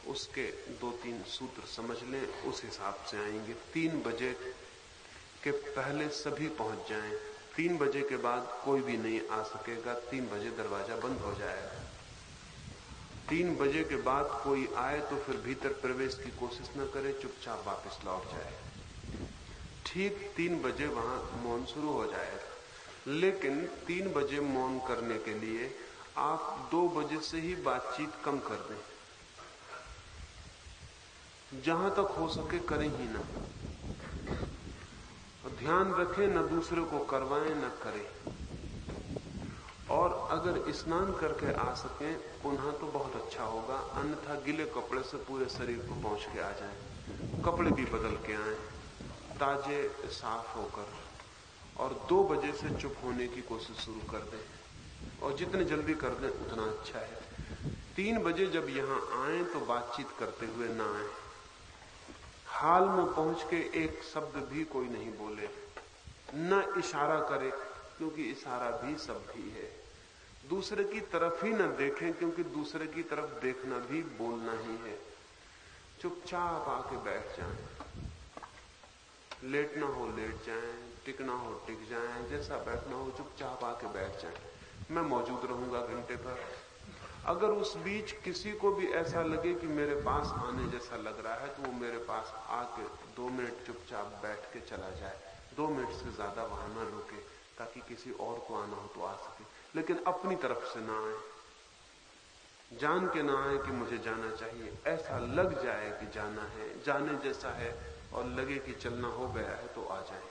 उसके 2-3 सूत्र समझ लें, उस हिसाब से आएंगे। 3 बजे के पहले सभी पहुंच जाएं। 3 बजे के बाद कोई भी नहीं आ सकेगा। 3 बजे दरवाजा बंद हो जाएगा। 3 बजे के बाद कोई आए तो फिर भीतर प्रवेश की कोशिश न करे, चुपचाप वापस लौट जाए। ठीक 3 बजे वहां मौन शुरू हो जाएगा। लेकिन 3 बजे मौन करने के लिए आप 2 बजे से ही बातचीत कम कर दें। जहां तक हो सके करें ही ना। ध्यान रखें, न दूसरे को करवाएं न करें। और अगर स्नान करके आ सकें पुनः तो बहुत अच्छा होगा, अन्यथा गिले कपड़े से पूरे शरीर को पोंछ के आ जाएं। कपड़े भी बदल के आए ताजे साफ होकर, और 2 बजे से चुप होने की कोशिश शुरू कर दें। और जितने जल्दी कर दें उतना अच्छा है। 3 बजे जब यहां आए तो बातचीत करते हुए ना आए। हाल में पहुंच के एक शब्द भी कोई नहीं बोले, न इशारा करे, क्योंकि इशारा भी शब्द ही है। दूसरे की तरफ ही न देखें, क्योंकि दूसरे की तरफ देखना भी बोलना ही है। चुपचाप आके बैठ जाएं। लेटना हो लेट जाएं, टिकना हो टिक जाएं, जैसा बैठना हो चुपचाप आके बैठ जाएं। मैं मौजूद रहूंगा घंटे भर। अगर उस बीच किसी को भी ऐसा लगे कि मेरे पास आने जैसा लग रहा है, तो वो मेरे पास आके 2 मिनट चुपचाप बैठ के चला जाए। 2 मिनट से ज्यादा वहां ना रुके, ताकि किसी और को आना हो तो आ सके। लेकिन अपनी तरफ से ना आए, जान के ना आए कि मुझे जाना चाहिए। ऐसा लग जाए कि जाना है, जाने जैसा है, और लगे कि चलना हो गया है तो आ जाए।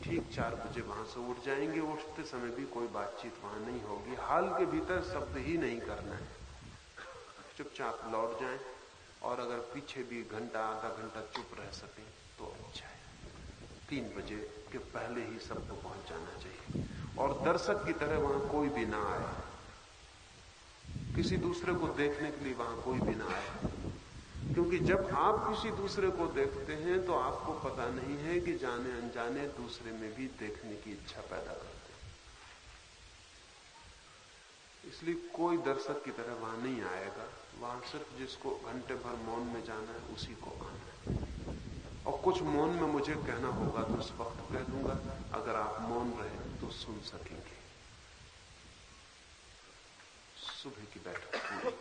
ठीक 4 बजे वहां से उठ जाएंगे। उठते समय भी कोई बातचीत वहां नहीं होगी। हाल के भीतर शब्द ही नहीं करना है। चुपचाप लौट जाएं। और अगर पीछे भी घंटा आधा घंटा चुप रह सकें तो अच्छा है। 3 बजे के पहले ही सबको पहुंच जाना चाहिए। और दर्शक की तरह वहां कोई भी ना आए। किसी दूसरे को देखने के लिए वहां कोई भी ना आए। क्योंकि जब आप किसी दूसरे को देखते हैं तो आपको पता नहीं है कि जाने अनजाने दूसरे में भी देखने की इच्छा पैदा करते हैं। इसलिए कोई दर्शक की तरह वहां नहीं आएगा। वहां सिर्फ जिसको घंटे भर मौन में जाना है उसी को आना है। और कुछ मौन में मुझे कहना होगा तो उस वक्त कह दूंगा। अगर आप मौन रहे तो सुन सकेंगे। सुबह की बैठक पूरी।